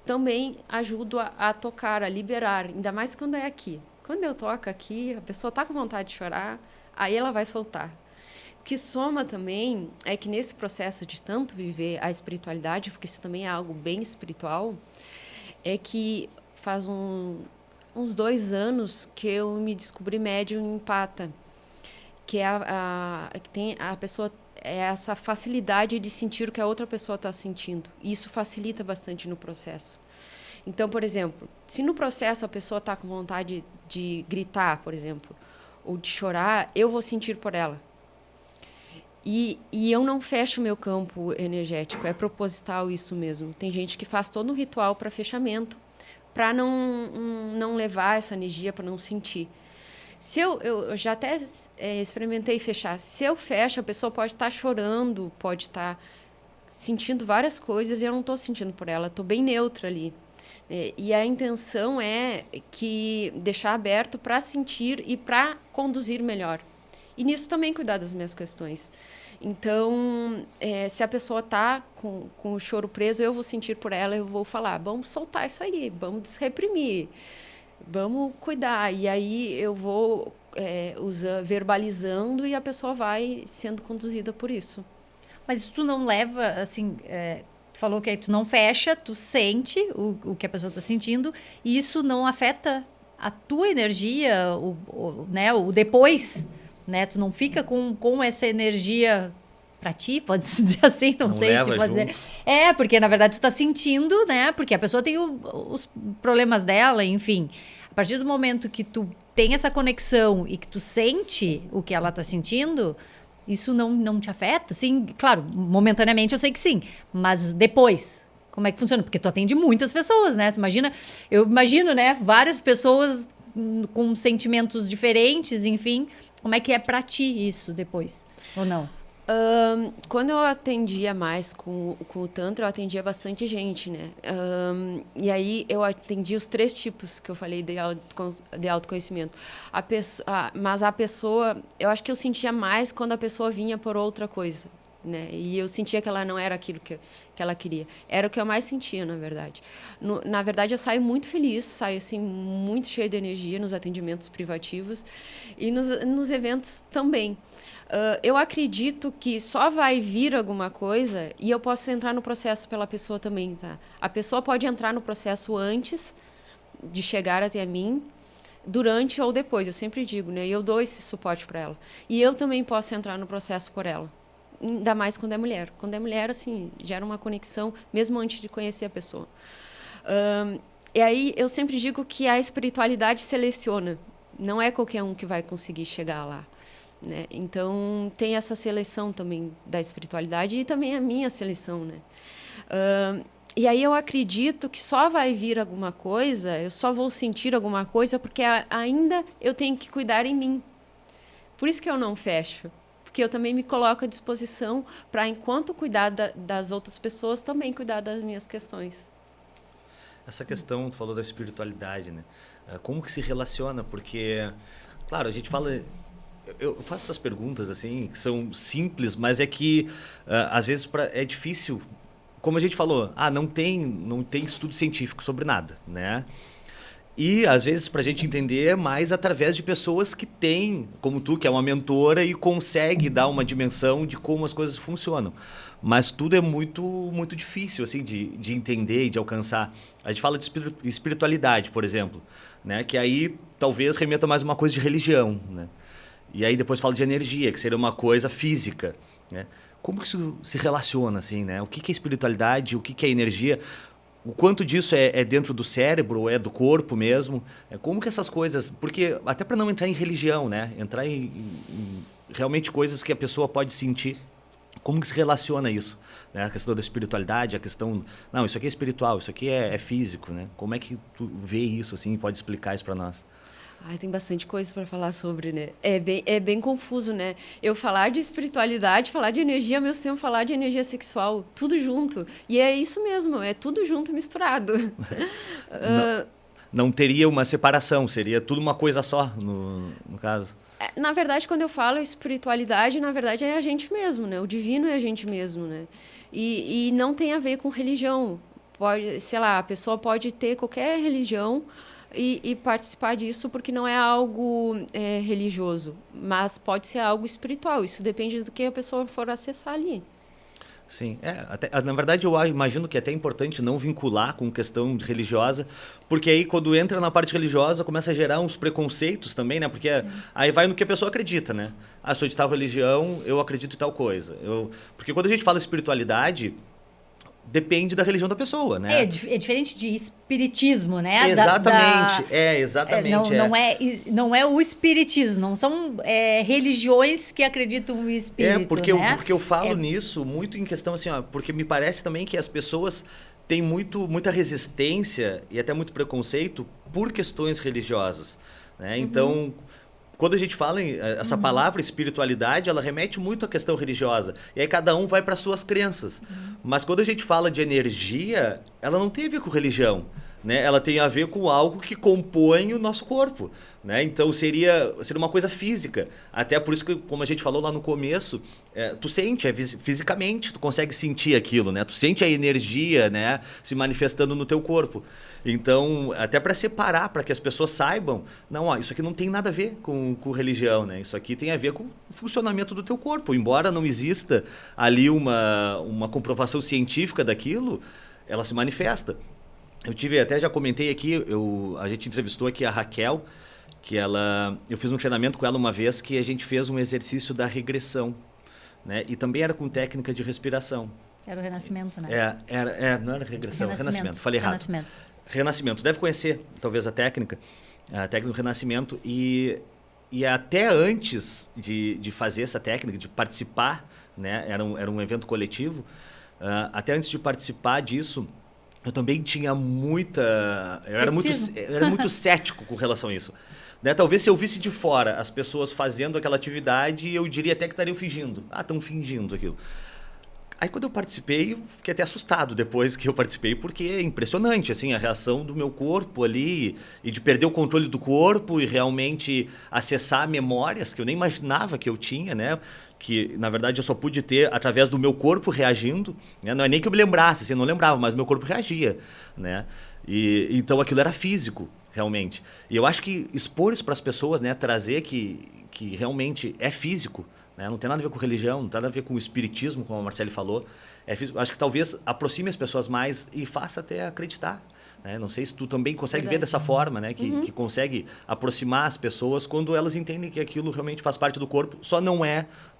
C: também ajudo a tocar, a liberar, ainda mais quando é aqui. Quando eu toco aqui, a pessoa está com vontade de chorar, aí ela vai soltar. O que soma também é que nesse processo de tanto viver a espiritualidade, porque isso também é algo bem espiritual, é que faz uns 2 anos que eu me descobri médium empata, que que tem a pessoa essa facilidade de sentir o que a outra pessoa está sentindo. E isso facilita bastante no processo. Então, por exemplo, se no processo a pessoa está com vontade de gritar, por exemplo, ou de chorar, eu vou sentir por ela. E eu não fecho o meu campo energético, é proposital isso mesmo. Tem gente que faz todo um ritual para fechamento, para não levar essa energia, para não sentir. Se eu já até experimentei fechar. Se eu fecho, a pessoa pode estar chorando, pode estar sentindo várias coisas e eu não estou sentindo por ela, estou bem neutra ali. E a intenção é que deixar aberto para sentir e para conduzir melhor. E nisso também cuidar das minhas questões. Então, se a pessoa está com o choro preso, eu vou sentir por ela, eu vou falar, vamos soltar isso aí, vamos desreprimir. Vamos cuidar. E aí eu vou verbalizando e a pessoa vai sendo conduzida por isso.
B: Mas tu não leva, assim... tu falou que aí tu não fecha, tu sente o que a pessoa está sentindo e isso não afeta a tua energia, né, o depois, né? Tu não fica com essa energia para ti, pode-se dizer assim, não sei se pode dizer. Porque na verdade tu tá sentindo, né? Porque a pessoa tem os problemas dela, enfim. A partir do momento que tu tem essa conexão e que tu sente o que ela tá sentindo, isso não te afeta? Sim, claro, momentaneamente eu sei que sim, mas depois, como é que funciona? Porque tu atende muitas pessoas, né? Eu imagino, né? Várias pessoas com sentimentos diferentes, enfim. Como é que é pra ti isso depois, ou não?
C: Quando eu atendia mais com o Tantra, eu atendia bastante gente, né? E aí eu atendia os 3 tipos que eu falei de autoconhecimento. Mas a pessoa, eu acho que eu sentia mais quando a pessoa vinha por outra coisa, né? E eu sentia que ela não era aquilo que ela queria. Era o que eu mais sentia, na verdade. Na verdade, eu saio muito feliz, saio assim, muito cheia de energia nos atendimentos privativos e nos eventos também. Eu acredito que só vai vir alguma coisa e eu posso entrar no processo pela pessoa também, tá? A pessoa pode entrar no processo antes de chegar até mim, durante ou depois, eu sempre digo, né? E eu dou esse suporte para ela. E eu também posso entrar no processo por ela. Ainda mais quando é mulher. Quando é mulher, assim, gera uma conexão, mesmo antes de conhecer a pessoa. E aí eu sempre digo que a espiritualidade seleciona. Não é qualquer um que vai conseguir chegar lá, né? Então tem essa seleção também da espiritualidade e também a minha seleção, né? E aí eu acredito que só vai vir alguma coisa, eu só vou sentir alguma coisa porque ainda eu tenho que cuidar em mim. Por isso que eu não fecho, porque eu também me coloco à disposição para, enquanto cuidar das outras pessoas, também cuidar das minhas questões.
A: Essa questão, tu falou da espiritualidade, né? Como que se relaciona? Porque, claro, a gente fala... Eu faço essas perguntas, assim, que são simples, mas é que, às vezes, é difícil. Como a gente falou, não tem estudo científico sobre nada, né? E, às vezes, para a gente entender é mais através de pessoas que têm, como tu, que é uma mentora e consegue dar uma dimensão de como as coisas funcionam. Mas tudo é muito, muito difícil, assim, de entender e de alcançar. A gente fala de espiritualidade, por exemplo, né? Que aí talvez remeta mais uma coisa de religião, né? E aí depois fala de energia, que seria uma coisa física, né? Como que isso se relaciona, assim, né? O que é espiritualidade, o que é energia? O quanto disso é dentro do cérebro, ou é do corpo mesmo? Como que essas coisas... Porque até para não entrar em religião, né? Entrar em realmente coisas que a pessoa pode sentir. Como que se relaciona isso? Né? A questão da espiritualidade, a questão... Não, isso aqui é espiritual, isso aqui é físico, né? Como é que tu vê isso, assim, e pode explicar isso para nós?
C: Ai, tem bastante coisa para falar sobre, né? É bem confuso, né? Eu falar de espiritualidade, falar de energia, ao mesmo tempo falar de energia sexual, tudo junto. E é isso mesmo, é tudo junto, misturado.
A: Não teria uma separação, seria tudo uma coisa só, no caso.
C: Na verdade, quando eu falo espiritualidade, na verdade é a gente mesmo, né? O divino é a gente mesmo, né? E não tem a ver com religião. Pode, sei lá, a pessoa pode ter qualquer religião e participar disso porque não é algo religioso, mas pode ser algo espiritual. Isso depende do que a pessoa for acessar ali.
A: Sim, na verdade eu imagino que é até importante não vincular com questão religiosa, porque aí quando entra na parte religiosa começa a gerar uns preconceitos também, né? Porque aí vai no que a pessoa acredita, né? Ah, sou de tal religião, eu acredito em tal coisa. Porque quando a gente fala espiritualidade, depende da religião da pessoa, né?
B: É diferente de espiritismo, né?
A: Exatamente, exatamente.
B: Não é o espiritismo, não são religiões que acreditam no espírito,
A: porque
B: né?
A: porque eu falo nisso muito em questão assim, ó, porque me parece também que as pessoas têm muita resistência e até muito preconceito por questões religiosas, né? Então, quando a gente fala essa palavra espiritualidade, ela remete muito à questão religiosa. E aí cada um vai para suas crenças. Mas quando a gente fala de energia, ela não tem a ver com religião, né? Ela tem a ver com algo que compõe o nosso corpo, né? Então seria uma coisa física. Até por isso que, como a gente falou lá no começo, tu sente, fisicamente, tu consegue sentir aquilo, né? Tu sente a energia, né, se manifestando no teu corpo. Então, até para separar, para que as pessoas saibam, não, ó, isso aqui não tem nada a ver com religião, né? Isso aqui tem a ver com o funcionamento do teu corpo. Embora não exista ali uma comprovação científica daquilo, ela se manifesta. Até já comentei aqui, a gente entrevistou aqui a Raquel, que eu fiz um treinamento com ela uma vez que a gente fez um exercício da regressão, né? E também era com técnica de respiração.
B: Era o renascimento, né?
A: Não era regressão, renascimento. Falei errado. Renascimento. Deve conhecer, talvez, a técnica do renascimento. E até antes de fazer essa técnica, de participar, né? Era um evento coletivo. Até antes de participar disso, eu também tinha eu era muito cético com relação a isso. Né? Talvez se eu visse de fora as pessoas fazendo aquela atividade, eu diria até que estariam fingindo. Estão fingindo aquilo. Aí quando eu participei, eu fiquei até assustado depois que eu participei, porque é impressionante assim, a reação do meu corpo ali, e de perder o controle do corpo e realmente acessar memórias que eu nem imaginava que eu tinha, né? Que na verdade eu só pude ter através do meu corpo reagindo, né? Não é nem que eu me lembrasse, assim, eu não lembrava, mas o meu corpo reagia, né? E então aquilo era físico, realmente. E eu acho que expor isso para as pessoas, né, trazer que realmente é físico, né? Não tem nada a ver com religião, não tem nada a ver com o espiritismo, como a Marcele falou. Acho que talvez aproxime as pessoas mais e faça até acreditar. Né? Não sei se tu também consegue ver dessa forma, né? Que consegue aproximar as pessoas quando elas entendem que aquilo realmente faz parte do corpo. Só não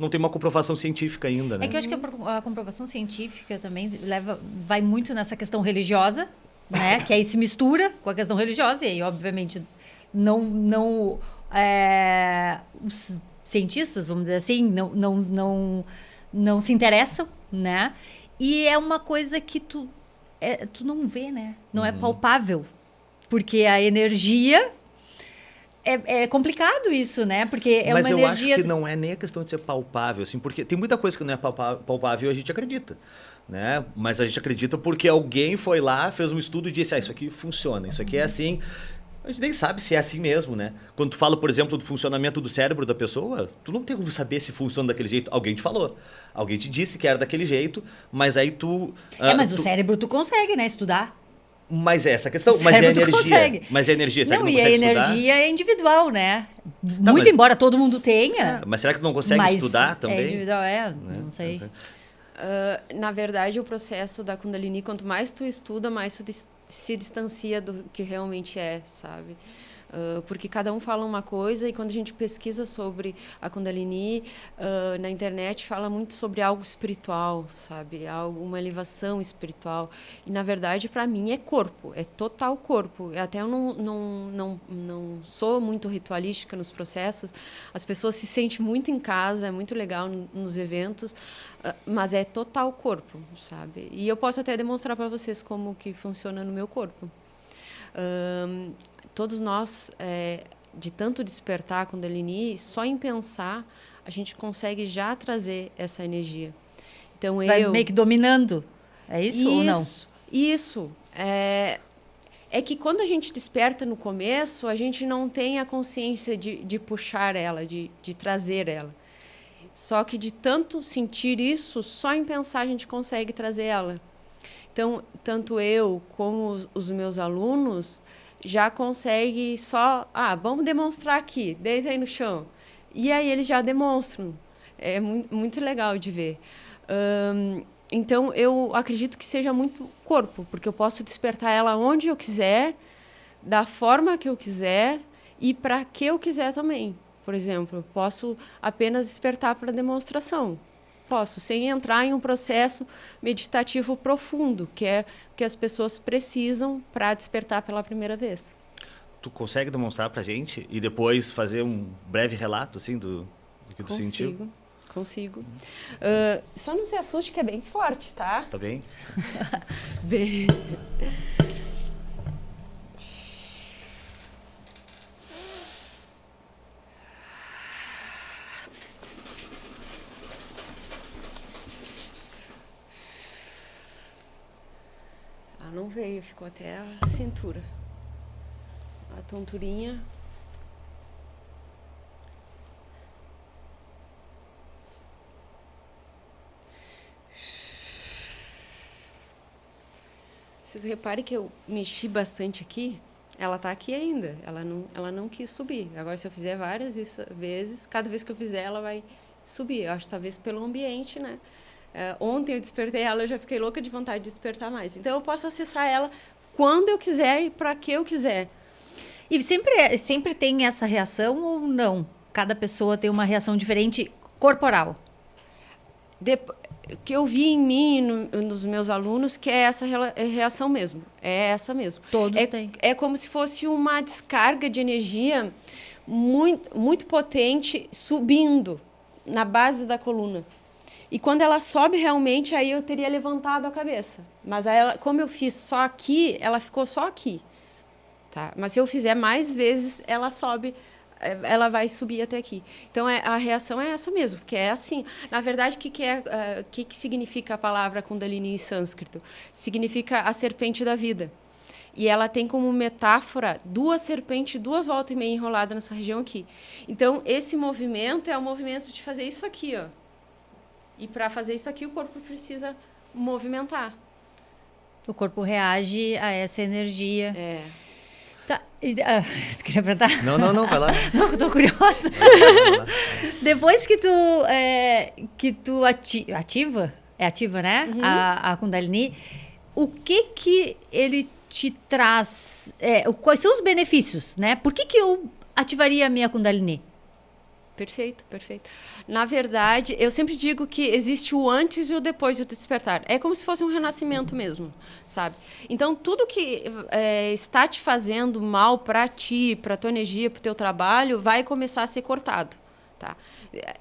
A: tem uma comprovação científica ainda. Né?
B: É que eu acho que a comprovação científica também vai muito nessa questão religiosa, né? Que aí se mistura com a questão religiosa e aí, obviamente, os cientistas, vamos dizer assim, não se interessam, né? E é uma coisa que tu não vê, né? Não é palpável. Porque a energia... É complicado isso, né? Porque é
A: Mas
B: uma energia...
A: Mas eu acho que não é nem a questão de ser palpável, assim, porque tem muita coisa que não é palpável e a gente acredita, né? Mas a gente acredita porque alguém foi lá, fez um estudo e disse, isso aqui funciona, isso aqui é assim... A gente nem sabe se é assim mesmo, né? Quando tu fala, por exemplo, do funcionamento do cérebro da pessoa, tu não tem como saber se funciona daquele jeito. Alguém te falou. Alguém te disse que era daquele jeito, mas aí tu...
B: mas o cérebro tu consegue, né? Estudar.
A: Mas é essa questão. Mas é a energia. Consegue. Mas é a energia. Será que não consegue estudar?
B: E a energia é individual, né? Muito embora todo mundo tenha.
A: Mas será que tu não consegue estudar também?
B: É individual, não sei.
C: Na verdade, o processo da Kundalini, quanto mais tu estuda, mais tu se distancia do que realmente é, sabe? Porque cada um fala uma coisa e quando a gente pesquisa sobre a Kundalini na internet, fala muito sobre algo espiritual, sabe? Uma elevação espiritual. E, na verdade, para mim, é corpo, é total corpo. Até eu não sou muito ritualística nos processos, as pessoas se sentem muito em casa, é muito legal nos eventos, mas é total corpo, sabe? E eu posso até demonstrar para vocês como que funciona no meu corpo. Todos nós, de tanto despertar a Kundalini, só em pensar a gente consegue já trazer essa energia. Então
B: Vai meio que dominando. É isso ou não?
C: Isso. É que quando a gente desperta no começo, a gente não tem a consciência de puxar ela, de trazer ela. Só que de tanto sentir isso, só em pensar a gente consegue trazer ela. Então, tanto eu como os meus alunos já conseguem só... vamos demonstrar aqui, deita aí no chão. E aí eles já demonstram. É muito legal de ver. Então, eu acredito que seja muito corpo, porque eu posso despertar ela onde eu quiser, da forma que eu quiser e para que eu quiser também. Por exemplo, eu posso apenas despertar para demonstração. Posso, sem entrar em um processo meditativo profundo, que é o que as pessoas precisam para despertar pela primeira vez.
A: Tu consegue demonstrar pra gente e depois fazer um breve relato assim, do que tu sentiu?
C: Consigo. Só não se assuste que é bem forte, tá?
A: Tá bem?
C: Bem... Não veio, ficou até a cintura. A tonturinha. Vocês reparem que eu mexi bastante aqui. Ela está aqui ainda. Ela não quis subir. Agora, se eu fizer várias vezes, cada vez que eu fizer, ela vai subir. Eu acho talvez pelo ambiente, né? Ontem eu despertei ela, eu já fiquei louca de vontade de despertar mais. Então, eu posso acessar ela quando eu quiser e para que eu quiser.
B: E sempre tem essa reação ou não? Cada pessoa tem uma reação diferente corporal?
C: Que eu vi em mim, nos meus alunos, que é essa reação mesmo. É essa mesmo.
B: Todos têm.
C: É como se fosse uma descarga de energia muito, muito potente subindo na base da coluna. E quando ela sobe realmente, aí eu teria levantado a cabeça. Mas aí como eu fiz só aqui, ela ficou só aqui. Tá? Mas se eu fizer mais vezes, ela sobe, ela vai subir até aqui. Então, a reação é essa mesmo, porque é assim. Na verdade, o que significa a palavra Kundalini em sânscrito? Significa a serpente da vida. E ela tem como metáfora 2 serpentes, 2 voltas e meia enroladas nessa região aqui. Então, esse movimento é o movimento de fazer isso aqui, ó. E para fazer isso aqui, o corpo precisa movimentar.
B: O corpo reage a essa energia. Tá. Você queria perguntar?
A: Não, vai lá.
B: Não, eu tô curiosa. Depois que tu ativa, é ativa, né?
C: Uhum.
B: A Kundalini, o que ele te traz? Quais são os benefícios, né? Por que eu ativaria a minha Kundalini?
C: Perfeito. Na verdade, eu sempre digo que existe o antes e o depois do despertar. É como se fosse um renascimento mesmo, sabe? Então, tudo que está te fazendo mal para ti, para tua energia, para o teu trabalho, vai começar a ser cortado, tá?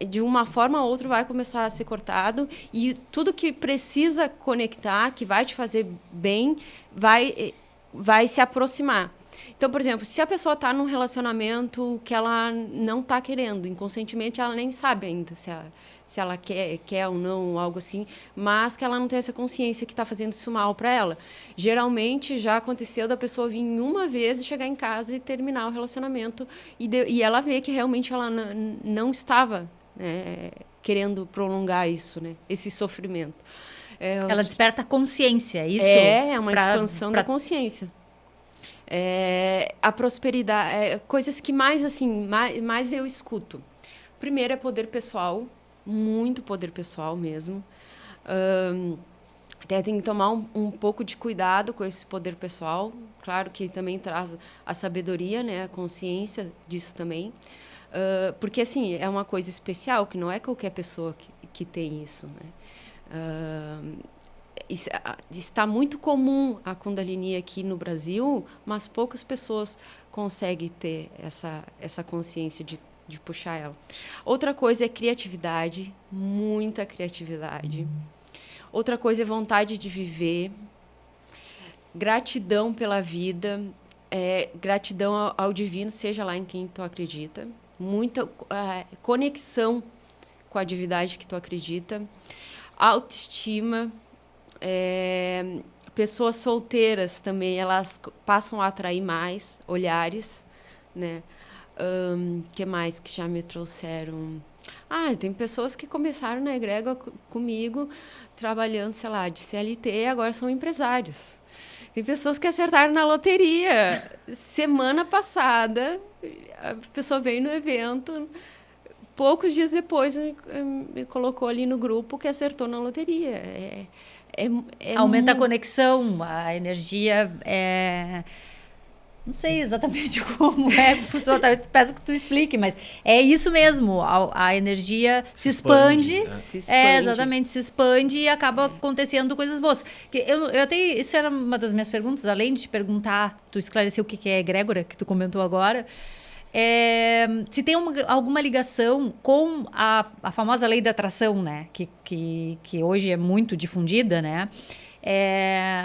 C: De uma forma ou outra vai começar a ser cortado e tudo que precisa conectar, que vai te fazer bem, vai se aproximar. Então, por exemplo, se a pessoa está num relacionamento que ela não está querendo, inconscientemente ela nem sabe ainda se ela quer ou não, algo assim, mas que ela não tem essa consciência que está fazendo isso mal para ela. Geralmente já aconteceu da pessoa vir uma vez e chegar em casa e terminar o relacionamento e ela vê que realmente ela não estava, né, querendo prolongar isso, né, esse sofrimento.
B: Ela desperta a consciência, isso?
C: É uma expansão da consciência. A prosperidade, coisas que mais eu escuto. Primeiro é poder pessoal, muito poder pessoal mesmo. Até tem que tomar um pouco de cuidado com esse poder pessoal. Claro que também traz a sabedoria, né, a consciência disso também. Porque, assim, é uma coisa especial, que não é qualquer pessoa que tem isso, né? Está muito comum a Kundalini aqui no Brasil, mas poucas pessoas conseguem ter essa consciência de puxar ela. Outra coisa é criatividade, muita criatividade. Outra coisa é vontade de viver, gratidão pela vida, gratidão ao divino, seja lá em quem tu acredita. Muita conexão com a divindade que tu acredita. Autoestima. Pessoas solteiras também, elas passam a atrair mais olhares, né? Que mais que já me trouxeram? Tem pessoas que começaram na egrégora comigo, trabalhando, sei lá, de CLT, e agora são empresários. Tem pessoas que acertaram na loteria. Semana passada, a pessoa veio no evento, poucos dias depois me colocou ali no grupo que acertou na loteria.
B: Aumenta a conexão, a energia Não sei exatamente como funciona, peço que tu explique, mas é isso mesmo, a energia se expande. Exatamente, se expande e acaba acontecendo coisas boas. Isso era uma das minhas perguntas, além de te perguntar, tu esclareceu o que é egrégora, que tu comentou agora, se tem alguma ligação com a famosa lei da atração, né? Que hoje é muito difundida, né?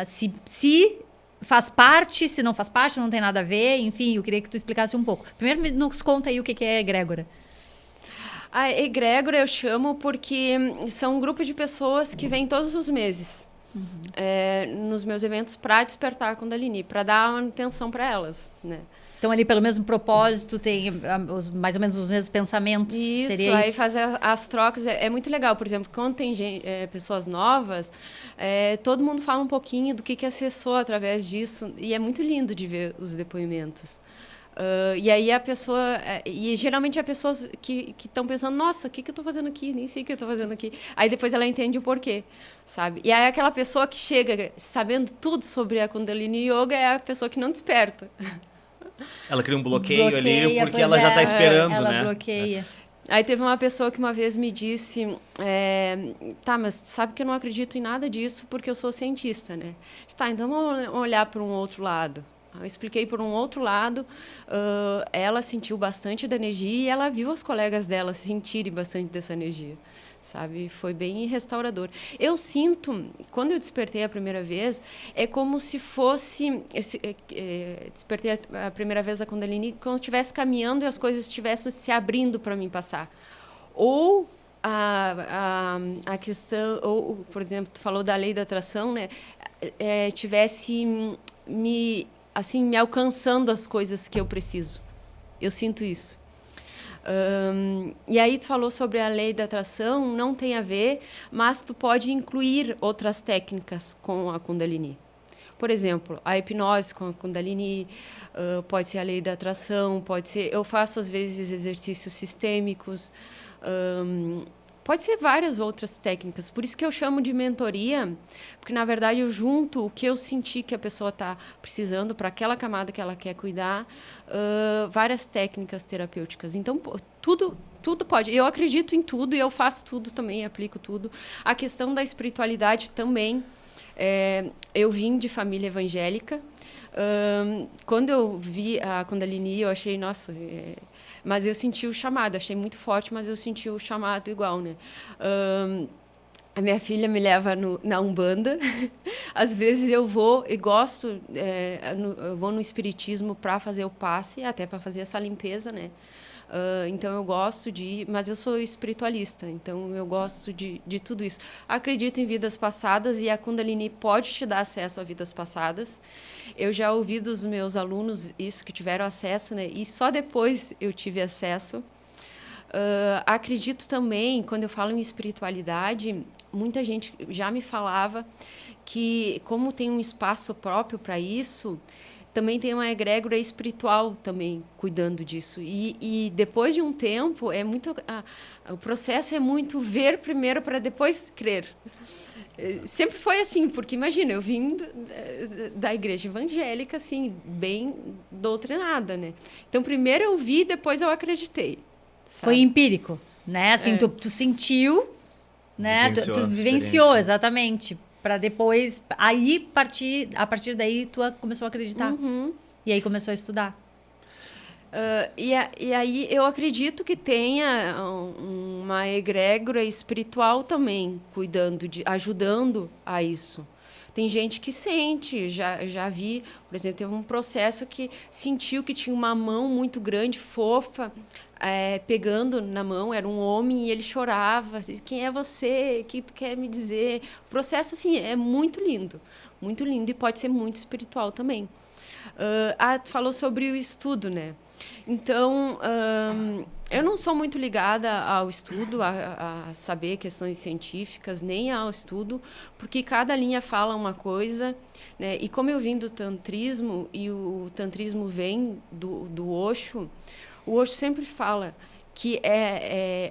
B: Se faz parte, se não faz parte, não tem nada a ver, enfim, eu queria que tu explicasse um pouco. Primeiro, nos conta aí o que é egrégora.
C: A egrégora eu chamo porque são um grupo de pessoas que vêm todos os meses nos meus eventos para despertar a Kundalini, para dar manutenção para elas, né?
B: Então, ali pelo mesmo propósito, tem mais ou menos os mesmos pensamentos?
C: Isso, aí fazer as trocas é muito legal. Por exemplo, quando tem pessoas novas, todo mundo fala um pouquinho do que acessou através disso. E é muito lindo de ver os depoimentos. E aí a pessoa... E geralmente é pessoas que estão pensando, nossa, o que eu estou fazendo aqui? Nem sei o que eu estou fazendo aqui. Aí depois ela entende o porquê, sabe? E aí aquela pessoa que chega sabendo tudo sobre a Kundalini Yoga é a pessoa que não desperta.
A: Ela cria um bloqueio ali porque ela já está esperando,
B: ela
A: né?
B: Ela bloqueia.
C: Aí teve uma pessoa que uma vez me disse, mas sabe que eu não acredito em nada disso porque eu sou cientista, né? Tá, então vamos olhar para um outro lado. Eu expliquei por um outro lado, ela sentiu bastante da energia e ela viu os colegas dela sentirem bastante dessa energia, sabe? Foi bem restaurador. Eu sinto, quando eu despertei a primeira vez, é como se fosse... despertei a primeira vez a Kundalini como se estivesse caminhando e as coisas estivessem se abrindo para mim passar. Ou a questão... Ou, por exemplo, tu falou da lei da atração, né? Tivesse me alcançando as coisas que eu preciso. Eu sinto isso. E aí tu falou sobre a lei da atração, não tem a ver, mas tu pode incluir outras técnicas com a Kundalini. Por exemplo, a hipnose com a Kundalini, pode ser a lei da atração, pode ser... Eu faço, às vezes, exercícios sistêmicos, pode ser várias outras técnicas. Por isso que eu chamo de mentoria, porque, na verdade, eu junto o que eu senti que a pessoa está precisando para aquela camada que ela quer cuidar, várias técnicas terapêuticas. Então, tudo pode. Eu acredito em tudo e eu faço tudo também, aplico tudo. A questão da espiritualidade também. Eu vim de família evangélica. Quando eu vi a Kundalini, eu achei, nossa... Mas eu senti o chamado, achei muito forte, mas eu senti o chamado igual, né? A minha filha me leva na Umbanda. Às vezes eu vou e gosto, eu vou no espiritismo para fazer o passe, até para fazer essa limpeza, né? Então eu gosto mas eu sou espiritualista, então eu gosto de tudo isso. Acredito em vidas passadas e a Kundalini pode te dar acesso a vidas passadas. Eu já ouvi dos meus alunos isso, que tiveram acesso, né? E só depois eu tive acesso. Acredito também, quando eu falo em espiritualidade, muita gente já me falava que, como tem um espaço próprio para isso, também tem uma egrégora espiritual também cuidando disso. E depois de um tempo, o processo é muito ver primeiro para depois crer. Sempre foi assim, porque imagina, eu vim da igreja evangélica, assim, bem doutrinada, né? Então, primeiro eu vi, depois eu acreditei. Sabe?
B: Foi empírico, né? Assim, tu sentiu, né? Tu vivenciou, exatamente. Para depois, a partir daí, tu começou a acreditar.
C: Uhum.
B: E aí começou a estudar.
C: E aí eu acredito que tenha uma egrégora espiritual também, ajudando a isso. Tem gente que sente, já vi, por exemplo, teve um processo que sentiu que tinha uma mão muito grande, fofa, pegando na mão, era um homem e ele chorava, assim, quem é você, o que tu quer me dizer? O processo, assim, é muito lindo e pode ser muito espiritual também. Tu falou sobre o estudo, né? Então, eu não sou muito ligada ao estudo, a saber questões científicas, nem ao estudo, porque cada linha fala uma coisa, né? E como eu vim do tantrismo, e o tantrismo vem do Osho, o Osho sempre fala que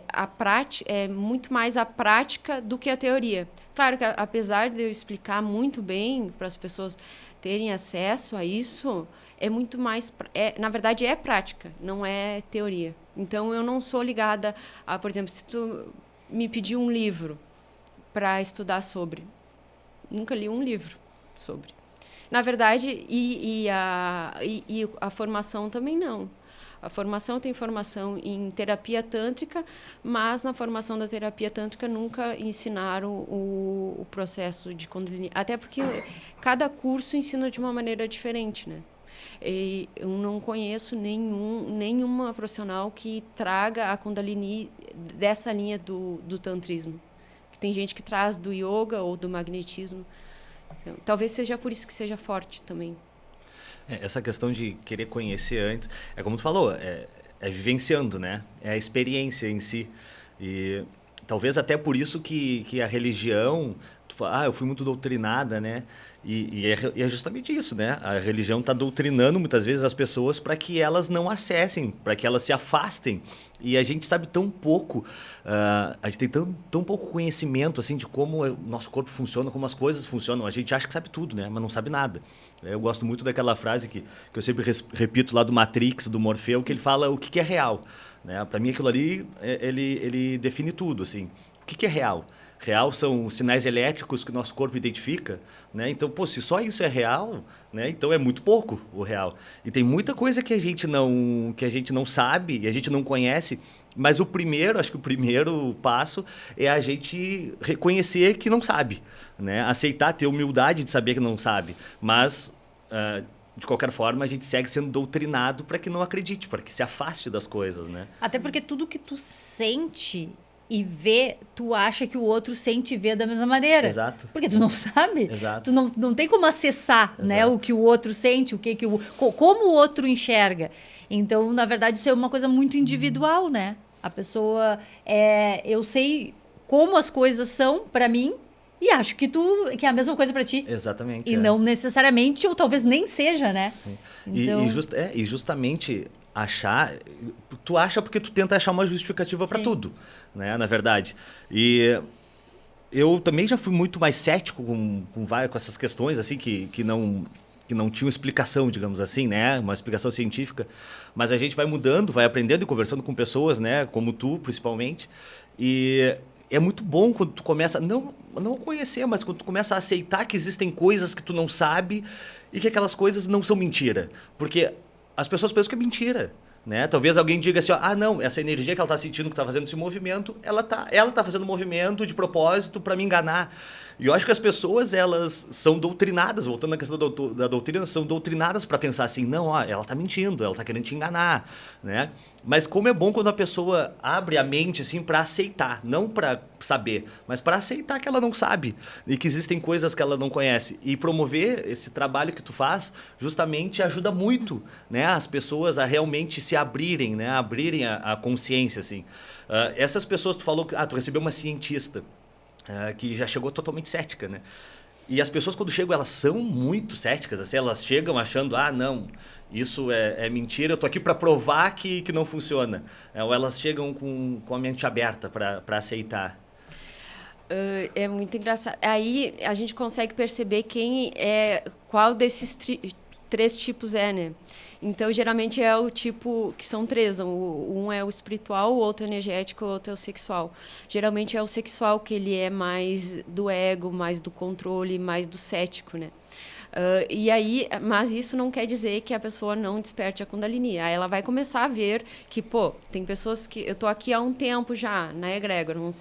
C: a prática é muito mais a prática do que a teoria. Claro que, apesar de eu explicar muito bem para as pessoas terem acesso a isso, é muito mais... na verdade, é prática, não é teoria. Então, eu não sou ligada a... Por exemplo, se tu me pedir um livro para estudar sobre... Nunca li um livro sobre. Na verdade, e a formação também não. A formação tem formação em terapia tântrica, mas na formação da terapia tântrica nunca ensinaram o processo de Kundalini. Até porque cada curso ensina de uma maneira diferente, né? E eu não conheço nenhuma profissional que traga a Kundalini dessa linha do tantrismo. Tem gente que traz do yoga ou do magnetismo. Talvez seja por isso que seja forte também.
A: Essa questão de querer conhecer antes, é como tu falou, é vivenciando, né? É a experiência em si. E talvez até por isso que a religião, tu fala, eu fui muito doutrinada, né? E é justamente isso, né? A religião está doutrinando muitas vezes as pessoas para que elas não acessem, para que elas se afastem. E a gente sabe tão pouco, a gente tem tão pouco conhecimento assim, de como o nosso corpo funciona, como as coisas funcionam. A gente acha que sabe tudo, né? Mas não sabe nada. Eu gosto muito daquela frase que eu sempre repito lá do Matrix, do Morfeu, que ele fala o que é real. Né? Para mim, aquilo ali, ele define tudo. Assim. O que é real? Real são os sinais elétricos que o nosso corpo identifica, né? Então, se só isso é real, né? Então é muito pouco o real. E tem muita coisa que a gente não sabe e a gente não conhece, mas acho que o primeiro passo é a gente reconhecer que não sabe, né? Aceitar, ter humildade de saber que não sabe, mas de qualquer forma a gente segue sendo doutrinado para que não acredite, para que se afaste das coisas, né?
B: Até porque tudo que tu sente e vê, tu acha que o outro sente e vê da mesma maneira.
A: Exato.
B: Porque tu não sabe.
A: Exato.
B: Tu não tem como acessar, né, o que o outro sente, como o outro enxerga. Então, na verdade, isso é uma coisa muito individual, né? A pessoa... eu sei como as coisas são para mim e acho que é a mesma coisa para ti.
A: Exatamente.
B: E não necessariamente, ou talvez nem seja, né?
A: Então... E justamente... tu acha porque tu tenta achar uma justificativa para tudo, né, na verdade. E eu também já fui muito mais cético com essas questões assim que não tinham explicação, digamos assim, né, uma explicação científica, mas a gente vai mudando, vai aprendendo e conversando com pessoas, né, como tu principalmente, e é muito bom quando tu começa não conhecer, mas quando tu começa a aceitar que existem coisas que tu não sabe e que aquelas coisas não são mentira, porque as pessoas pensam que é mentira, né? Talvez alguém diga assim, não, essa energia que ela está sentindo, que está fazendo esse movimento, ela tá fazendo movimento de propósito para me enganar. E eu acho que as pessoas, elas são doutrinadas, voltando à questão da doutrina, são doutrinadas para pensar assim, não, ela está mentindo, ela está querendo te enganar, né? Mas como é bom quando a pessoa abre a mente assim para aceitar, não para saber, mas para aceitar que ela não sabe e que existem coisas que ela não conhece. E promover esse trabalho que tu faz justamente ajuda muito, né, as pessoas a realmente se abrirem, né, abrirem a consciência assim. Essas pessoas, tu falou que tu recebeu uma cientista que já chegou totalmente cética, né? E as pessoas, quando chegam, elas são muito céticas, assim, elas chegam achando, não, isso é mentira, eu tô aqui para provar que não funciona. Ou elas chegam com a mente aberta para aceitar.
C: É muito engraçado. Aí a gente consegue perceber qual desses três tipos né? Então, geralmente é o tipo que são três. Um é o espiritual, o outro é o energético, o outro é o sexual. Geralmente é o sexual que ele é mais do ego, mais do controle, mais do cético, né? E aí, mas isso não quer dizer que a pessoa não desperte a Kundalini. Aí ela vai começar a ver que, tem pessoas que... Eu tô aqui há um tempo já, na egrégora, vamos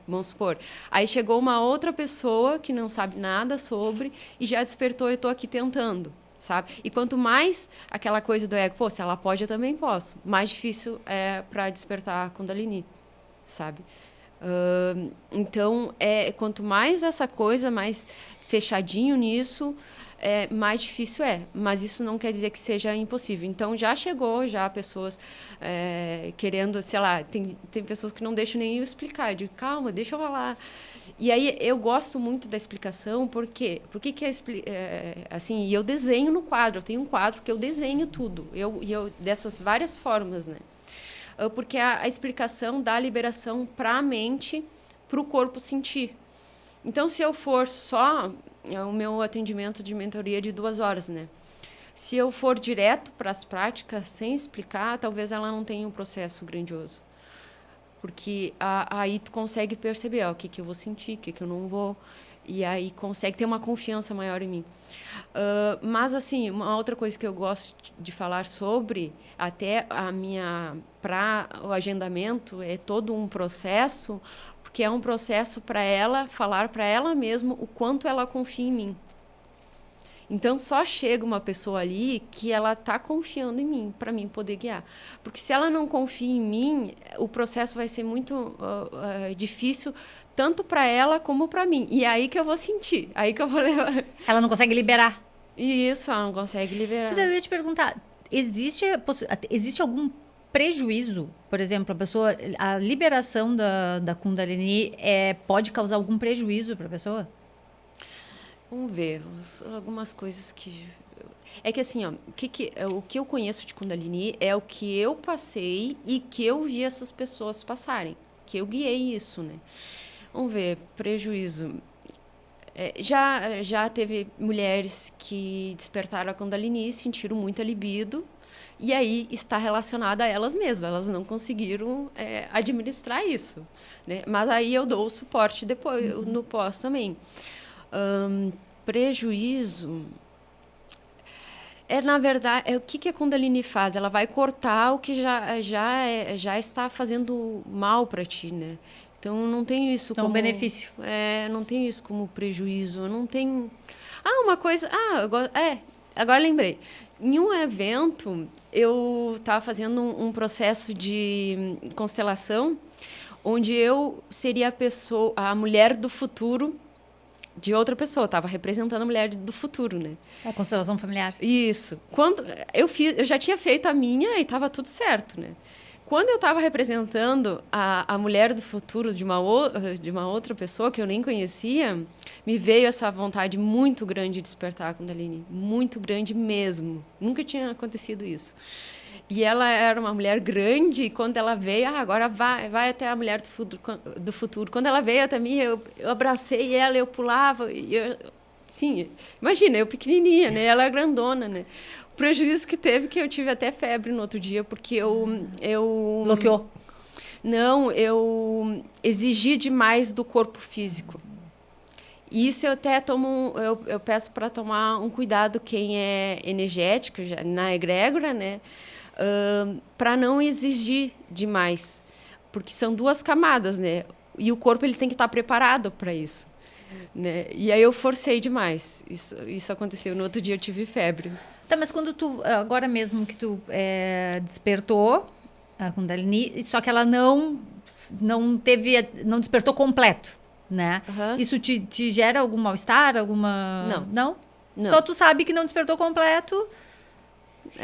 C: Vamos supor. Aí chegou uma outra pessoa que não sabe nada sobre e já despertou, eu estou aqui tentando, sabe? E quanto mais aquela coisa do ego, pô, se ela pode, eu também posso. Mais difícil é para despertar a Kundalini, sabe? Então, quanto mais essa coisa, mais fechadinho nisso, mais difícil é. Mas isso não quer dizer que seja impossível. Então, já chegou, já pessoas querendo, sei lá, tem pessoas que não deixam nem eu explicar. Eu digo, calma, deixa eu falar. E aí, eu gosto muito da explicação, por quê? Porque assim, e eu desenho no quadro. Eu tenho um quadro que eu desenho tudo. Dessas várias formas, né? Porque a explicação dá a liberação para a mente, para o corpo sentir. Então, se eu for só o meu atendimento de mentoria de 2 horas, né? Se eu for direto para as práticas, sem explicar, talvez ela não tenha um processo grandioso. Porque aí tu consegue perceber o que eu vou sentir, o que eu não vou. E aí consegue ter uma confiança maior em mim. Mas, assim, uma outra coisa que eu gosto de falar sobre, até para o agendamento, é todo um processo, porque é um processo para ela falar para ela mesma o quanto ela confia em mim. Então, só chega uma pessoa ali que ela está confiando em mim, para mim poder guiar. Porque se ela não confia em mim, o processo vai ser muito difícil, tanto para ela como para mim. E é aí que eu vou sentir, aí que eu vou levar.
B: Ela não consegue liberar.
C: Isso, ela não consegue liberar.
B: Mas eu ia te perguntar, existe algum prejuízo? Por exemplo, a liberação da Kundalini pode causar algum prejuízo para a pessoa?
C: Vamos ver, algumas coisas que... É que assim, ó, o que eu conheço de Kundalini é o que eu passei e que eu vi essas pessoas passarem, que eu guiei isso, né? Vamos ver, prejuízo. Já teve mulheres que despertaram a Kundalini e sentiram muita libido, e aí está relacionada a elas mesmas, elas não conseguiram administrar isso, né? Mas aí eu dou o suporte depois, no pós também. Prejuízo na verdade, o que a Kundalini faz? Ela vai cortar o que já está fazendo mal para ti, né? Então não tenho isso como
B: benefício.
C: Não tenho isso como prejuízo. Eu não tenho. Uma coisa. Agora lembrei. Em um evento eu estava fazendo um processo de constelação, onde eu seria a mulher do futuro de outra pessoa. Eu estava representando a mulher do futuro, né?
B: A constelação familiar.
C: Isso. Quando eu já tinha feito a minha e estava tudo certo, né? Quando eu estava representando a mulher do futuro de uma outra pessoa que eu nem conhecia, me veio essa vontade muito grande de despertar a Kundalini. Muito grande mesmo. Nunca tinha acontecido isso. E ela era uma mulher grande, e quando ela veio, agora vai até a mulher do futuro. Quando ela veio até mim, eu abracei ela, eu pulava. Sim, imagina, eu pequenininha, né? Ela é grandona, né? O prejuízo que teve, que eu tive até febre no outro dia, porque eu
B: bloqueou?
C: Não, eu exigi demais do corpo físico. E isso eu até eu peço para tomar um cuidado quem é energético, já, na egrégora, né? Para não exigir demais, porque são 2 camadas, né? E o corpo ele tem que estar preparado para isso, né? E aí eu forcei demais. Isso aconteceu. No outro dia eu tive febre.
B: Tá, mas quando agora mesmo que tu despertou a Kundalini, só que ela não despertou completo, né?
C: Uhum.
B: Isso te gera algum mal-estar, alguma...
C: Não.
B: Só tu sabe que não despertou completo.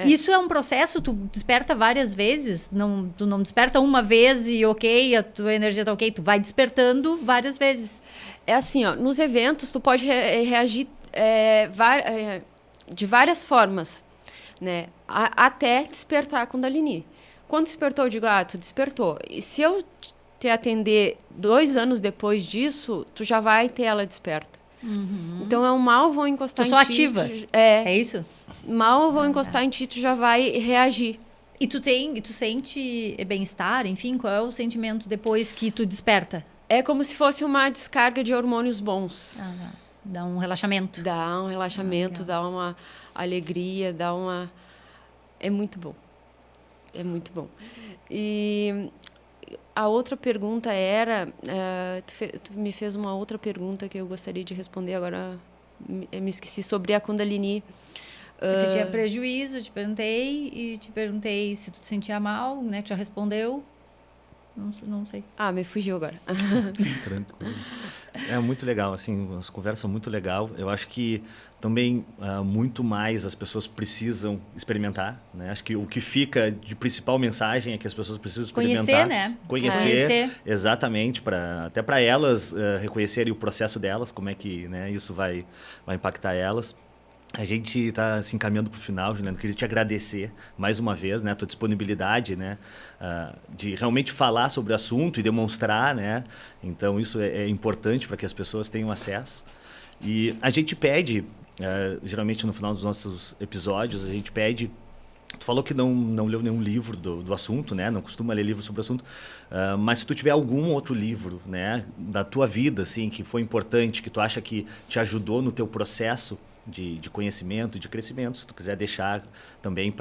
B: Isso é um processo, tu desperta várias vezes, tu não desperta uma vez e ok, a tua energia tá ok, tu vai despertando várias vezes.
C: É assim, ó, nos eventos tu pode reagir de várias formas, né? Até despertar a Kundalini. Quando despertou, eu digo, tu despertou. E se eu te atender 2 anos depois disso, tu já vai ter ela desperta.
B: Uhum.
C: Então, eu mal vou encostar em ti.
B: Tu só ativa? É isso?
C: Mal vou encostar em ti, tu já vai reagir.
B: E tu sente bem-estar, enfim, qual é o sentimento depois que tu desperta?
C: É como se fosse uma descarga de hormônios bons.
B: Dá um relaxamento.
C: Dá um relaxamento, dá uma alegria, É muito bom. É muito bom. E a outra pergunta era... tu me fez uma outra pergunta que eu gostaria de responder, agora me esqueci, sobre a Kundalini.
B: Se tinha prejuízo, eu te perguntei se tu te sentia mal, né? Tu já respondeu. Não sei.
C: Me fugiu agora.
A: Tranquilo. É muito legal, assim, uma conversa muito legal. Eu acho que também muito mais as pessoas precisam experimentar, né? Acho que o que fica de principal mensagem é que as pessoas precisam experimentar.
B: Conhecer, né?
A: Conhecer. Exatamente, até para elas reconhecerem o processo delas, como é que, né, isso vai impactar elas. A gente está se encaminhando para o final, Juliana. Queria te agradecer mais uma vez, né, a tua disponibilidade, né, de realmente falar sobre o assunto e demonstrar, né. Então isso é importante para que as pessoas tenham acesso. E a gente pede, geralmente no final dos nossos episódios, a gente pede. Tu falou que não leu nenhum livro do assunto, né? Não costuma ler livro sobre o assunto. Mas se tu tiver algum outro livro, né, da tua vida, assim, que foi importante, que tu acha que te ajudou no teu processo de conhecimento e de crescimento, se tu quiser deixar também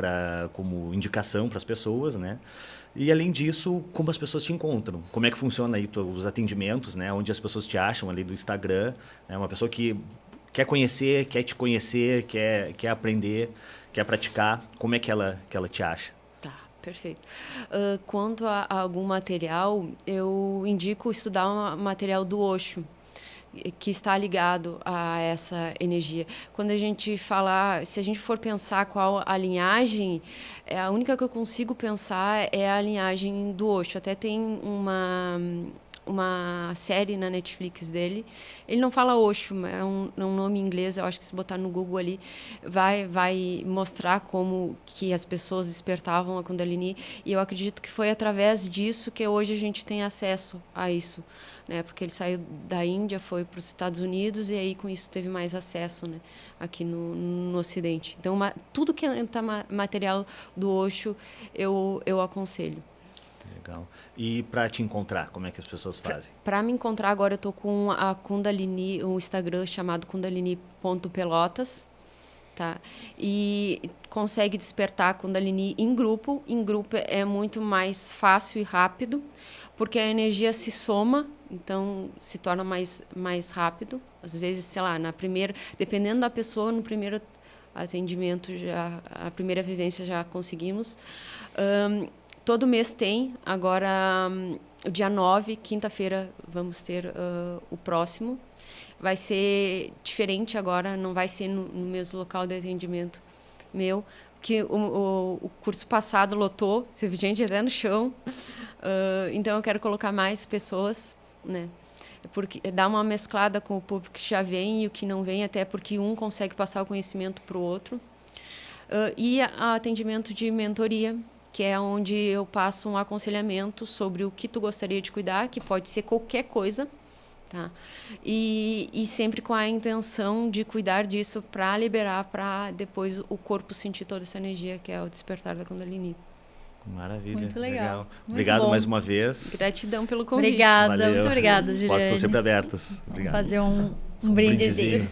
A: como indicação para as pessoas, né? E além disso, como as pessoas te encontram? Como é que funciona aí os atendimentos, né? Onde as pessoas te acham ali do Instagram, né? Uma pessoa que quer conhecer, quer te conhecer, quer aprender, quer praticar, como é que ela te acha?
C: Tá, perfeito. Quanto a algum material, eu indico estudar um material do Osho, que está ligado a essa energia. Quando a gente falar, se a gente for pensar qual a linhagem, a única que eu consigo pensar é a linhagem do Osho. Até tem uma série na Netflix dele. Ele não fala Osho, é um nome em inglês. Eu acho que se botar no Google ali, vai mostrar como que as pessoas despertavam a Kundalini. E eu acredito que foi através disso que hoje a gente tem acesso a isso, né? Porque ele saiu da Índia, foi para os Estados Unidos e aí com isso teve mais acesso, né, aqui no Ocidente. Então, tudo que é material do Osho, eu aconselho.
A: Legal. E para te encontrar, como é que as pessoas fazem?
C: Para me encontrar agora, eu estou com a Kundalini, um Instagram chamado kundalini.pelotas, tá? E consegue despertar a Kundalini em grupo. Em grupo é muito mais fácil e rápido, porque a energia se soma, então se torna mais rápido. Às vezes, sei lá, dependendo da pessoa, no primeiro atendimento, a primeira vivência já conseguimos. Todo mês tem. Agora, dia 9, quinta-feira, vamos ter o próximo. Vai ser diferente agora, não vai ser no mesmo local de atendimento meu, que o curso passado lotou, teve gente até no chão. Então, eu quero colocar mais pessoas, né? Porque dá uma mesclada com o público que já vem e o que não vem, até porque um consegue passar o conhecimento para o outro. E atendimento de mentoria, que é onde eu passo um aconselhamento sobre o que tu gostaria de cuidar, que pode ser qualquer coisa, tá? E sempre com a intenção de cuidar disso para liberar, para depois o corpo sentir toda essa energia, que é o despertar da Kundalini.
A: Maravilha.
B: Muito legal. Muito
A: obrigado
B: bom.
A: Mais uma vez.
C: Gratidão pelo convite.
B: Obrigada,
A: Valeu.
B: muito obrigada,
A: As
B: Juliane.
A: portas estão sempre abertas. Obrigado.
B: Vamos fazer um brindezinho.